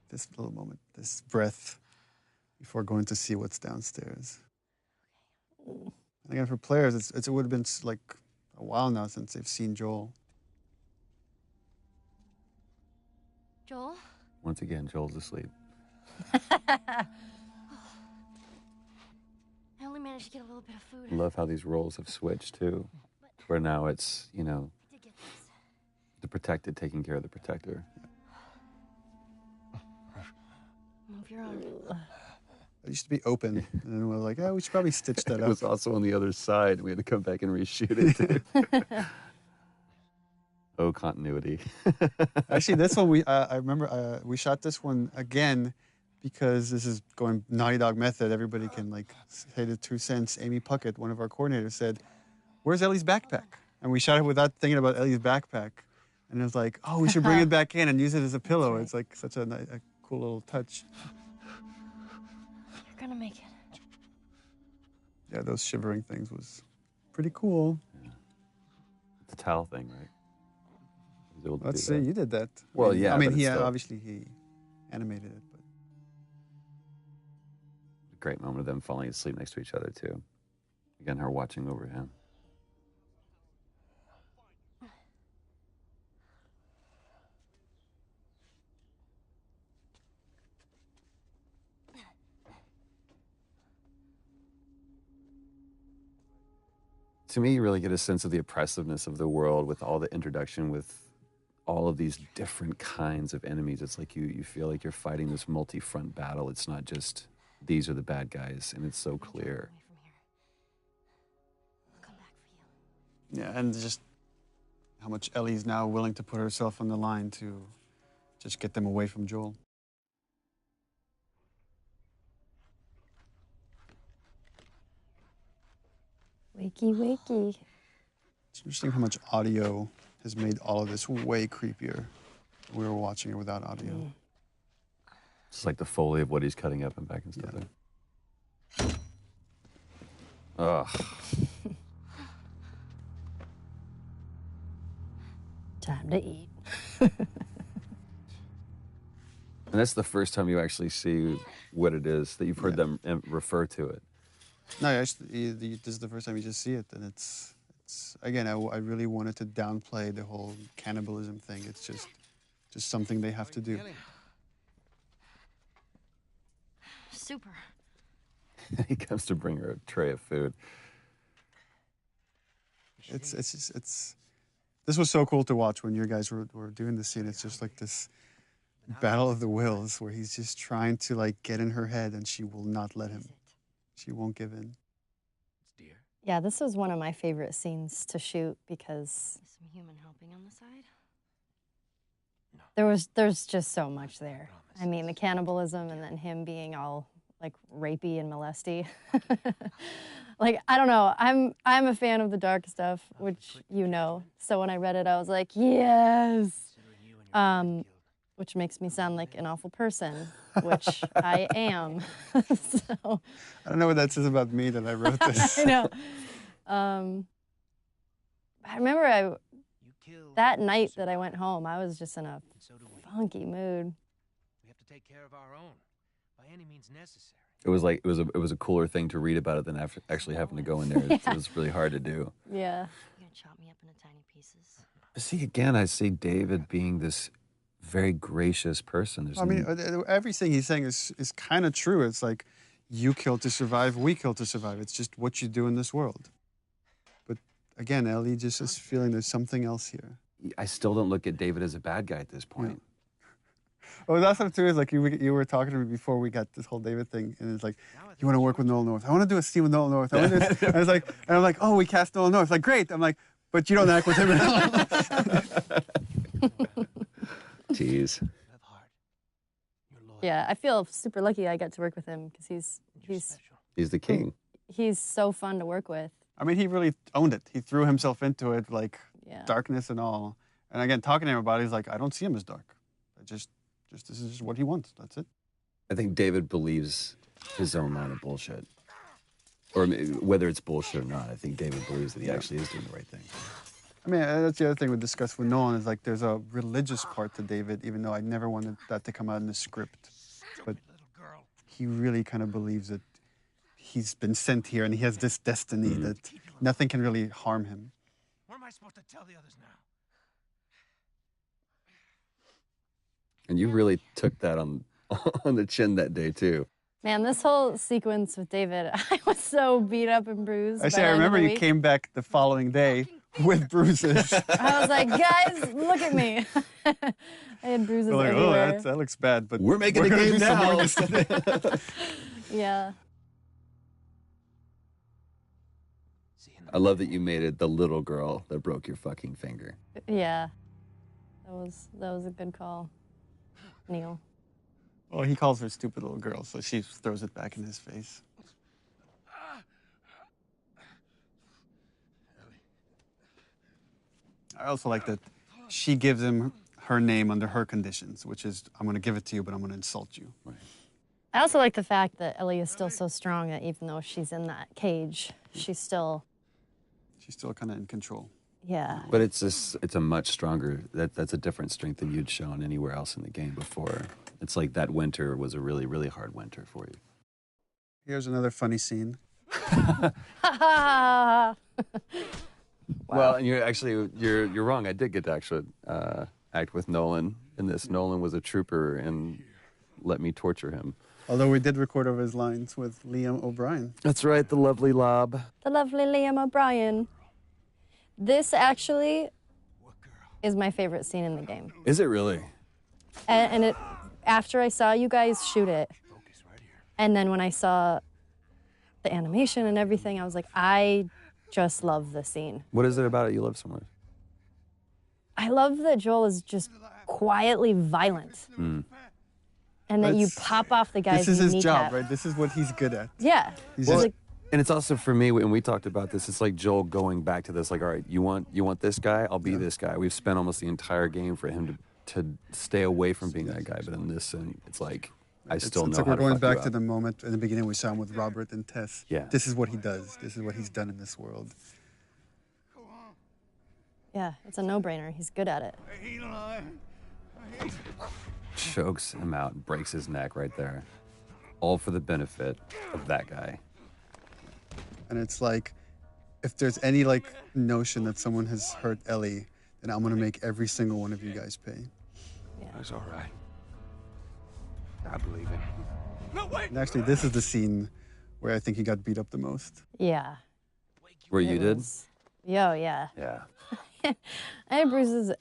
S7: This little moment, this breath before going to see what's downstairs. And again, for players, it would have been like a while now since they've seen Joel.
S5: Joel?
S6: Once again, Joel's asleep.
S5: I only managed to get a little bit of food.
S6: I love how these roles have switched, too. Where now it's, you know,
S5: I did get this.
S6: the protected taking care of the protector.
S5: Move your arm.
S7: It used to be open, and then we're like, oh, we should probably stitch that
S6: It
S7: up.
S6: was also on the other side. We had to come back and reshoot it, too. Oh, continuity.
S7: Actually, this one, I remember we shot this one again because this is going Naughty Dog method. Everybody can like say the 2 cents. Amy Puckett, one of our coordinators, said, "Where's Ellie's backpack?" And we shot it without thinking about Ellie's backpack. And it was like, oh, we should bring it back in and use it as a pillow. It's like such a cool little touch.
S5: You're gonna make it.
S7: Yeah, those shivering things was pretty cool.
S6: Yeah. The towel thing, right?
S7: Let's see, you did that.
S6: Well, yeah.
S7: I mean,
S6: but
S7: he
S6: it's still
S7: obviously he animated it, but
S6: a great moment of them falling asleep next to each other, too. Again, her watching over him. To me, you really get a sense of the oppressiveness of the world with all the introduction with all of these different kinds of enemies. It's like you feel like you're fighting this multi-front battle. It's not just these are the bad guys, and it's so clear.
S5: I'll come back for you.
S7: yeah, and just how much Ellie's now willing to put herself on the line to just get them away from Joel.
S9: Wakey, wakey.
S7: It's interesting how much audio has made all of this way creepier. We were watching it without audio.
S6: It's like the Foley of what he's cutting up and back and stuff there. Ugh.
S9: Time to eat.
S6: And that's the first time you actually see what it is, that you've heard them refer to it.
S7: No, actually, this is the first time you just see it, and it's again, I really wanted to downplay the whole cannibalism thing. It's just something they have to do.
S5: Super.
S6: He comes to bring her a tray of food.
S7: This was so cool to watch when you guys were doing the scene. It's just like this battle of the wills where he's just trying to like get in her head and she will not let him. She won't give in.
S9: Yeah, this was one of my favorite scenes to shoot because
S5: Some human helping on the side?
S9: there's just so much there. I mean, the cannibalism and then him being all like rapey and molesty. Like, I don't know. I'm a fan of the dark stuff, which you know. So when I read it, I was like, yes. Which makes me sound like an awful person, which I am. So
S7: I don't know what that says about me that I wrote this.
S9: I know. I remember that night that I went home, I was just in a funky mood.
S1: We have to take care of our own, by any means necessary.
S6: It was like it was a cooler thing to read about it than actually having to go in there. It was really hard to do.
S9: Yeah.
S5: You're gonna chop me up into tiny pieces.
S6: See, again, I see David being this very gracious person.
S7: I mean, everything he's saying is kind of true. It's like, you kill to survive, we kill to survive. It's just what you do in this world. But again, Ellie just is feeling there's something else here.
S6: I still don't look at David as a bad guy at this point.
S7: Yeah. Oh, that's what too is like you were talking to me before we got this whole David thing, and it's like, you want to work with Nolan North? I want to do a scene with Nolan North. I want to do this. And it's like, and I'm like, oh, we cast Nolan North. Like, great. I'm like, but you don't act with him at all.
S6: Jeez.
S9: Yeah, I feel super lucky I got to work with him because
S6: He's the king.
S9: he's so fun to work with.
S7: I mean, he really owned it. He threw himself into it, like
S9: Yeah.
S7: darkness and all. And again, talking to him about it, he's like, I don't see him as dark. This is just what he wants. That's it.
S6: I think David believes his own line of bullshit. Or whether it's bullshit or not, I think David believes that he actually is doing the right thing.
S7: I mean, that's the other thing we discussed with Nolan is like there's a religious part to David, even though I never wanted that to come out in the script. But he really kind of believes that he's been sent here and he has this destiny that nothing can really harm him.
S1: What am I supposed to tell the others now?
S6: And you really took that on the chin that day, too.
S9: Man, this whole sequence with David, I was so beat up and bruised.
S7: I remember you came back the following day with bruises.
S9: I was like, guys, look at me. I had bruises
S7: We're like,
S9: everywhere.
S7: oh, that looks bad, but
S6: we're making
S7: gonna
S6: the game
S7: do some more
S6: now.
S7: this time.
S9: Yeah.
S6: I love that you made it the little girl that broke your fucking finger.
S9: Yeah. That was a good call, Neil.
S7: Well, he calls her stupid little girl, so she throws it back in his face. I also like that she gives him her name under her conditions, which is, I'm going to give it to you, but I'm going to insult you.
S6: Right.
S9: I also like the fact that Ellie is still so strong that even though she's in that cage, she's still
S7: kind of in control.
S9: Yeah.
S6: But it's a much stronger, that's a different strength than you'd shown anywhere else in the game before. It's like that winter was a really, really hard winter for you.
S7: Here's another funny scene.
S9: Wow.
S6: Well, and you're wrong. I did get to actually act with Nolan in this. Nolan was a trooper and let me torture him.
S7: Although we did record over his lines with Liam O'Brien.
S6: That's right, the lovely Lob.
S9: The lovely Liam O'Brien. This actually is my favorite scene in the game.
S6: Is it really?
S9: And it, after I saw you guys shoot it, and then when I saw the animation and everything, I was like, I just love this scene.
S6: What is it about it you love so much?
S9: I love that Joel is just quietly violent. And that you pop off the guy's
S7: This is his
S9: kneecap.
S7: job, right? This is what he's good at.
S9: Yeah.
S7: He's
S6: Well,
S7: just,
S9: like,
S6: and it's also for me, when we talked about this, it's like Joel going back to this, like, all right, you want this guy? I'll be this guy. We've spent almost the entire game for him to stay away from being that guy, but in this, and it's like, I still know
S7: it's like
S6: how
S7: we're
S6: to
S7: going
S6: fuck you
S7: back
S6: up.
S7: to the moment in the beginning we saw him with Robert and Tess.
S6: Yeah.
S7: This is what he does. This is what he's done in this world.
S9: yeah, it's a no-brainer. He's good at it.
S6: Chokes him out and breaks his neck right there. All for the benefit of that guy.
S7: And it's like, if there's any like notion that someone has hurt Ellie, then I'm gonna make every single one of you guys pay.
S1: That's all right. I believe it. No, wait!
S7: And actually, this is the scene where I think he got beat up the most.
S9: Yeah.
S6: Where you did?
S9: Yeah.
S6: Yeah.
S9: I had bruises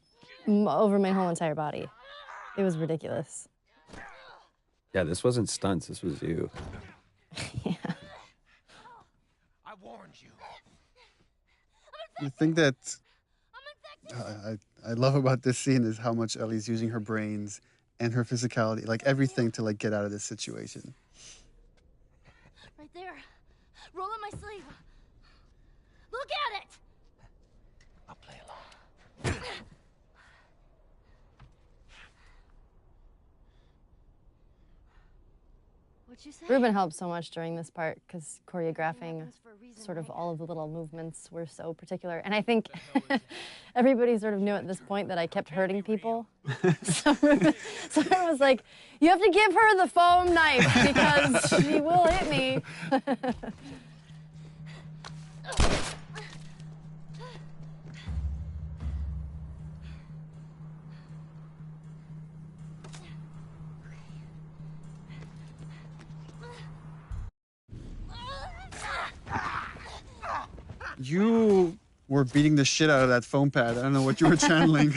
S9: over my whole entire body. It was ridiculous.
S6: Yeah, this wasn't stunts. This was you.
S9: Yeah.
S1: I warned you.
S7: The thing that I love about this scene is how much Ellie's using her brains and her physicality, like everything to like get out of this situation.
S10: Right there. Roll up my sleeve. Look at it!
S1: I'll play along.
S10: What'd you say?
S9: Ruben helped so much during this part because choreographing sort of all of the little movements were so particular. And I think everybody sort of knew at this point that I kept hurting people. So Ruben was like, you have to give her the foam knife because she will hit me.
S7: You were beating the shit out of that foam pad. I don't know what you were channeling.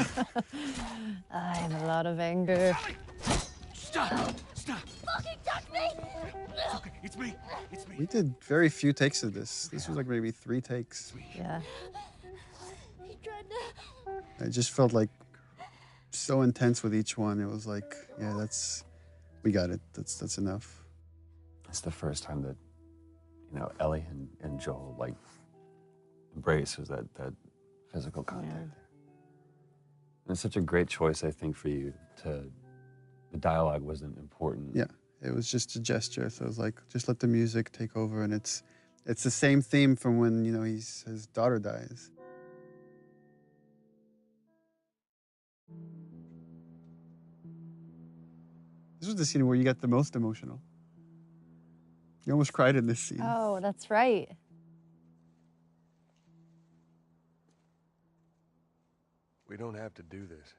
S9: I have a lot of anger.
S1: Stop! Stop!
S10: Fucking touch me!
S1: It's okay. It's me. It's me.
S7: We did very few takes of this. This was like maybe 3 takes.
S9: Yeah.
S10: He tried to...
S7: I just felt like so intense with each one. It was like, yeah, we got it. That's enough.
S6: It's the first time that, you know, Ellie and Joel like embraces that physical contact.
S9: Yeah.
S6: And it's such a great choice, I think, for you to. The dialogue wasn't important.
S7: Yeah, it was just a gesture. So it was like, just let the music take over, and it's the same theme from when, you know, his daughter dies. This was the scene where you got the most emotional. You almost cried in this scene.
S9: Oh, that's right.
S8: We don't have to do this.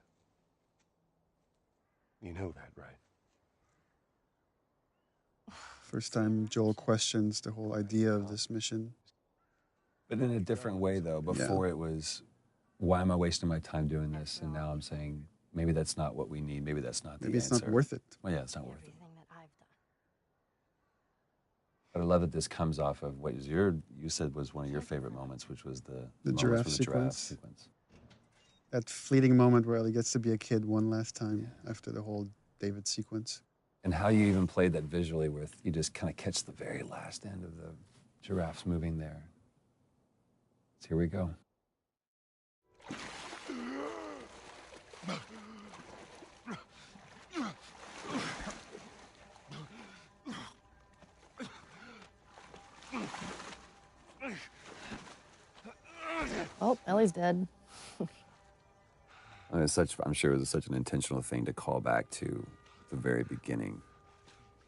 S8: You know that, right?
S7: First time Joel questions the whole idea of this mission.
S6: But in a different way, though. Before it was, why am I wasting my time doing this? And now I'm saying, maybe that's not what we need. Maybe that's not the
S7: Maybe it's
S6: answer.
S7: not worth it.
S6: Well, yeah, it's not worth it.
S9: Everything that I've done.
S6: But I love that this comes off of what you said was one of your favorite moments, which was the moments
S7: giraffe
S6: with the giraffe
S7: sequence.
S6: sequence.
S7: That fleeting moment where Ellie gets to be a kid one last time after the whole David sequence.
S6: And how you even played that visually with, you just kind of catch the very last end of the giraffes moving there. So here we go.
S9: Oh, Ellie's dead.
S6: And I'm sure it was such an intentional thing to call back to the very beginning,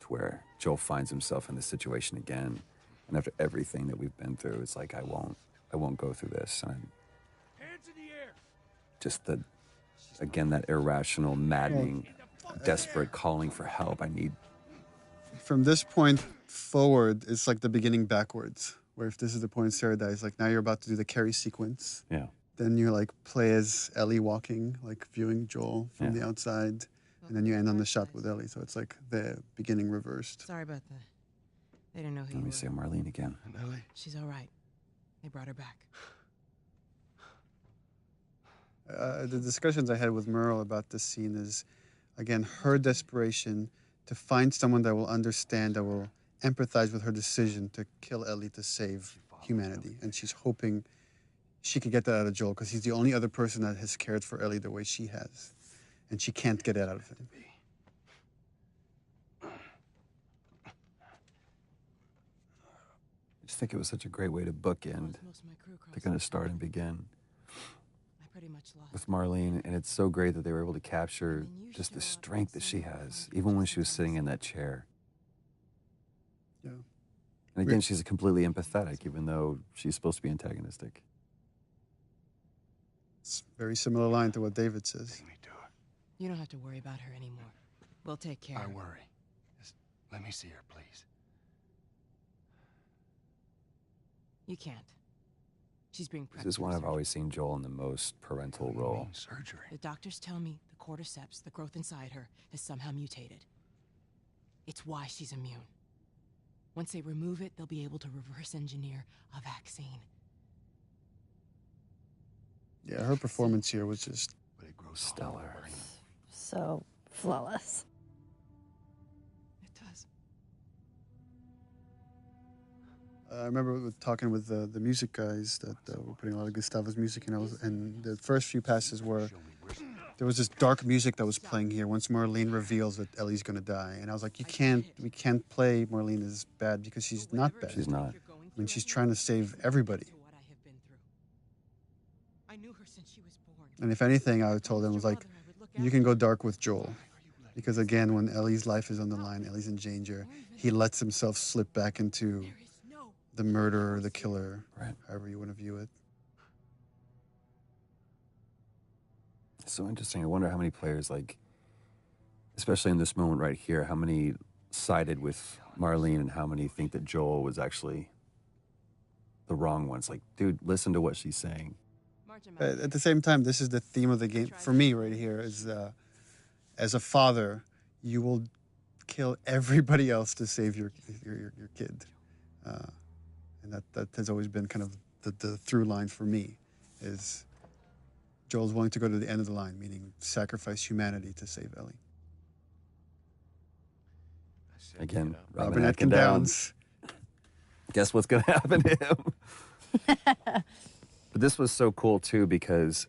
S6: to where Joel finds himself in this situation again. And after everything that we've been through, it's like, I won't go through this. And
S1: Hands in the air.
S6: just again, that irrational, maddening, desperate calling for help. I need.
S7: From this point forward, it's like the beginning backwards, where if this is the point Sarah dies, like now you're about to do the Carrie sequence.
S6: Yeah.
S7: Then you like play as Ellie walking, like viewing Joel from the outside, and then you end on the shot with Ellie. So it's like the beginning reversed.
S11: Sorry about that. They didn't know who
S6: Let
S11: you
S6: me
S11: were.
S6: say Marlene again.
S8: Ellie?
S11: She's all right. They brought her back.
S7: The discussions I had with Merle about this scene is, again, her desperation to find someone that will understand, that will empathize with her decision to kill Ellie to save humanity. And she's hoping she could get that out of Joel because he's the only other person that has cared for Ellie the way she has. And she can't get that out of him.
S6: I just think it was such a great way to bookend, to kind of start and begin with Marlene. And it's so great that they were able to capture just the strength that she has, even when she was sitting in that chair.
S7: Yeah.
S6: And again, she's completely empathetic, even though she's supposed to be antagonistic.
S7: It's a very similar line to what David says.
S11: You don't have to worry about her anymore. We'll take care of her.
S8: I worry. Just let me see her, please.
S11: You can't. She's being prepped.
S6: This is one I've always seen Joel in the most parental role.
S8: Surgery.
S11: The doctors tell me the cordyceps, the growth inside her, has somehow mutated. It's why she's immune. Once they remove it, they'll be able to reverse engineer a vaccine.
S7: Yeah, her performance here was just
S6: stellar.
S9: So flawless.
S11: It does.
S7: I remember talking with the music guys that were putting a lot of Gustavo's music in, and the first few passes were, there was this dark music that was playing here once Marlene reveals that Ellie's gonna die. And I was like, we can't play Marlene as bad because she's not bad.
S6: She's not.
S7: I mean, she's trying to save everybody.
S11: I knew her since she was born.
S7: And if anything, I told them, was like, you can go dark with Joel. Because again, when Ellie's life is on the line, Ellie's in danger, he lets himself slip back into the murderer, the killer,
S6: right,
S7: however you want to view it.
S6: It's so interesting. I wonder how many players, like, especially in this moment right here, how many sided with Marlene and how many think that Joel was actually the wrong ones. Like, dude, listen to what she's saying.
S7: At the same time, this is the theme of the game for me right here. Is as a father, you will kill everybody else to save your kid, and that has always been kind of the through line for me. Is Joel's willing to go to the end of the line, meaning sacrifice humanity to save Ellie.
S6: Again,
S7: Robin Atkin Downs.
S6: Guess what's going to happen to him? But this was so cool, too, because,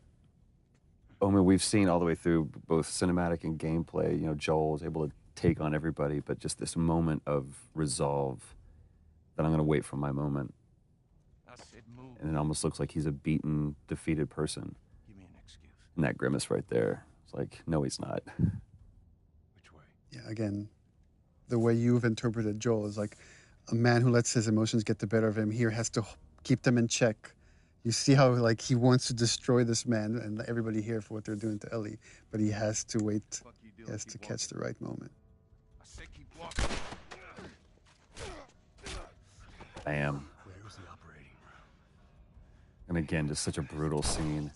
S6: I mean, we've seen all the way through both cinematic and gameplay, you know, Joel is able to take on everybody, but just this moment of resolve that I'm going to wait for my moment. And it almost looks like he's a beaten, defeated person.
S4: Give me an excuse.
S6: And that grimace right there, it's like, no, he's not.
S4: Which way?
S7: Yeah, again, the way you've interpreted Joel is like a man who lets his emotions get the better of him here has to keep them in check. You see how like he wants to destroy this man and everybody here for what they're doing to Ellie, but he has to wait. He has to catch the right moment.
S4: I say keep walking.
S6: Bam.
S4: Where's the operating room?
S6: And again, just such a brutal scene.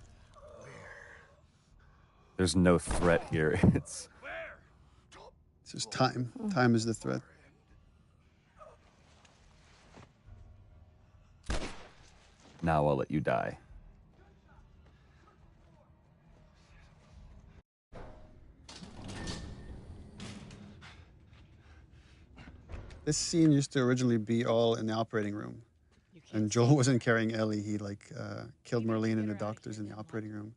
S6: There's no threat here. It's
S7: just time. Time is the threat.
S6: Now I'll let you die.
S7: This scene used to originally be all in the operating room. And Joel wasn't carrying Ellie. He killed Marlene and the doctors in the operating room.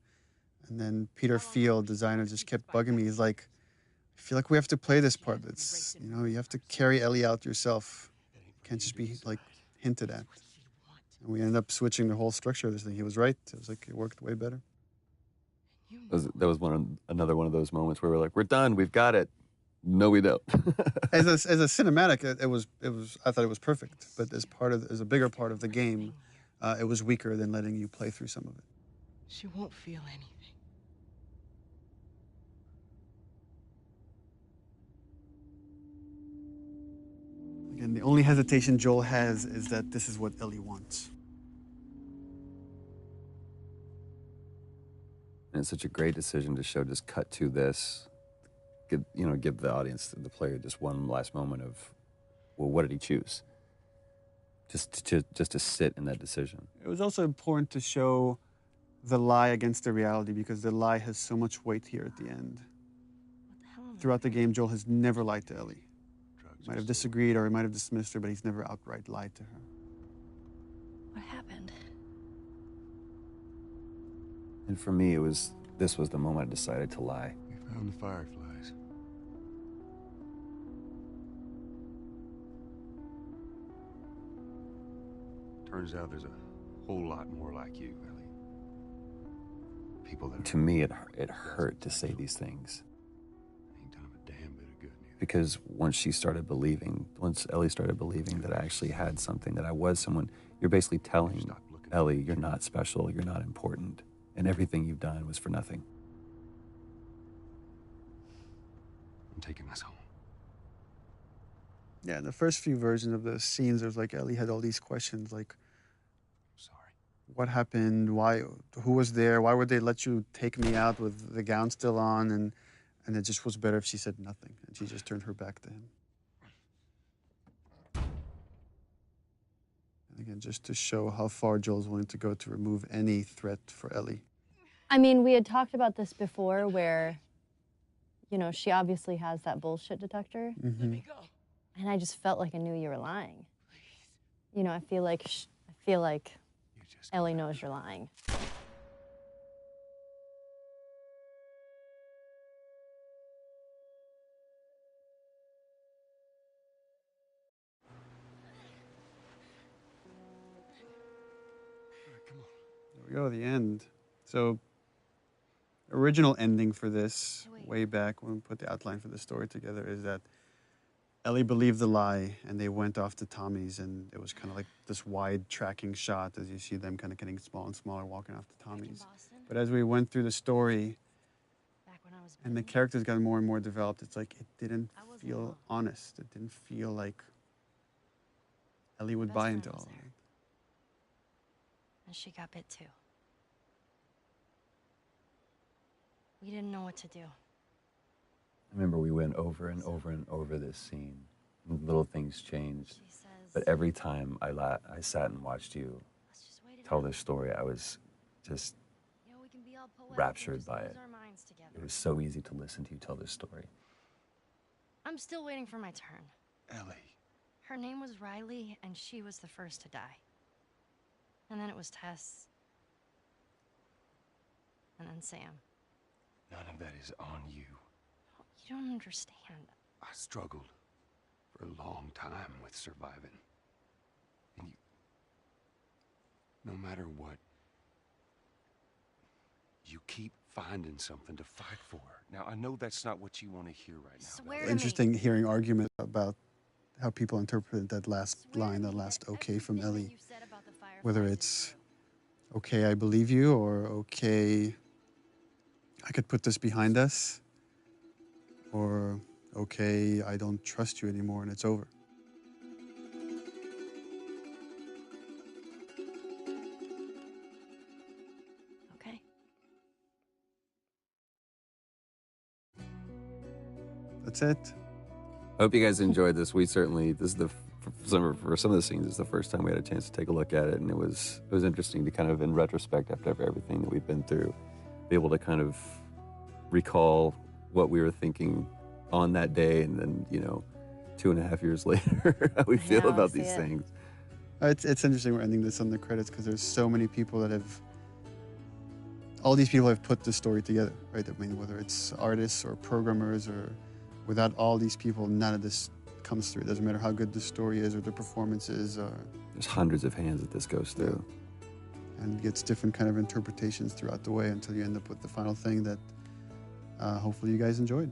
S7: And then Peter Field, designer, just kept bugging me. He's like, I feel like we have to play this part. It's, you know, you have to carry Ellie out yourself. You can't just be like hinted at. And we ended up switching the whole structure of this thing. He was right. It was like, it worked way better.
S6: That was another one of those moments where we're like, we're done, we've got it. No, we don't.
S7: As a cinematic, it was. I thought it was perfect. But as a bigger part of the game, it was weaker than letting you play through some of it.
S11: She won't feel anything.
S7: Again, the only hesitation Joel has is that this is what Ellie wants.
S6: And it's such a great decision to show, just cut to this. Give the audience, the player, just one last moment of, well, what did he choose? Just to sit in that decision.
S7: It was also important to show the lie against the reality because the lie has so much weight here at the end. Throughout the game, Joel has never lied to Ellie. He might have disagreed or he might have dismissed her, but he's never outright lied to her.
S9: What happened?
S6: And for me, this was the moment I decided to lie.
S2: We found the fireflies. Turns out there's a whole lot more like you, Ellie. People that
S6: To me, it hurt to say these things.
S2: ain't done a damn bit of good neither.
S6: Because once Ellie started believing that I actually had something, that I was someone, you're basically telling Ellie, you're not special, you're not important, and everything you've done was for nothing.
S2: I'm taking us home.
S7: Yeah, in the first few versions of the scenes, there's like Ellie had all these questions like,
S2: Sorry.
S7: what happened? Why? Who was there? Why would they let you take me out with the gown still on? And it just was better if she said nothing and she just turned her back to him. And again, just to show how far Joel's willing to go to remove any threat for Ellie.
S9: I mean, we had talked about this before where, you know, she obviously has that bullshit detector.
S7: Mm-hmm.
S11: Let me go.
S9: And I just felt like I knew you were lying. You know, I feel like Ellie knows you're lying.
S7: There we go, the end. So, original ending for this, way back when we put the outline for the story together, is that Ellie believed the lie and they went off to Tommy's, and it was kind of like this wide tracking shot as you see them kind of getting smaller and smaller walking off to Tommy's. But as we went through the story and the characters got more and more developed, it's like it didn't feel honest. It didn't feel like Ellie would buy into all of it.
S10: And she got bit too. We didn't know what to do.
S6: I remember we went over and over and over this scene. Little things changed. But every time I sat and watched you tell this story, I was just raptured by it. It was so easy to listen to you tell this story.
S10: I'm still waiting for my turn.
S2: Ellie.
S10: Her name was Riley, and she was the first to die. And then it was Tess. And then Sam.
S2: None of that is on you.
S10: You don't understand.
S2: I struggled for a long time with surviving. And no matter what, you keep finding something to fight for. Now, I know that's not what you want to hear right now.
S10: Swear to me.
S7: Interesting hearing argument about how people interpret that last line, that last okay from Ellie. Whether it's, okay, I believe you, or okay, I could put this behind us, or okay, I don't trust you anymore and it's over.
S10: Okay.
S7: That's it.
S6: I hope you guys enjoyed this. We certainly, this is for some of the scenes, it's the first time we had a chance to take a look at it, and it was interesting to kind of, in retrospect, after everything that we've been through, be able to kind of recall what we were thinking on that day, and then, 2.5 years later, how we feel about these things.
S7: It's interesting we're ending this on the credits because there's so many people that have, all these people have put this story together, right? I mean, whether it's artists or programmers, or without all these people, none of this comes through. It doesn't matter how good the story is or the performances.
S6: There's hundreds of hands that this goes through.
S7: And gets different kind of interpretations throughout the way until you end up with the final thing that hopefully you guys enjoyed.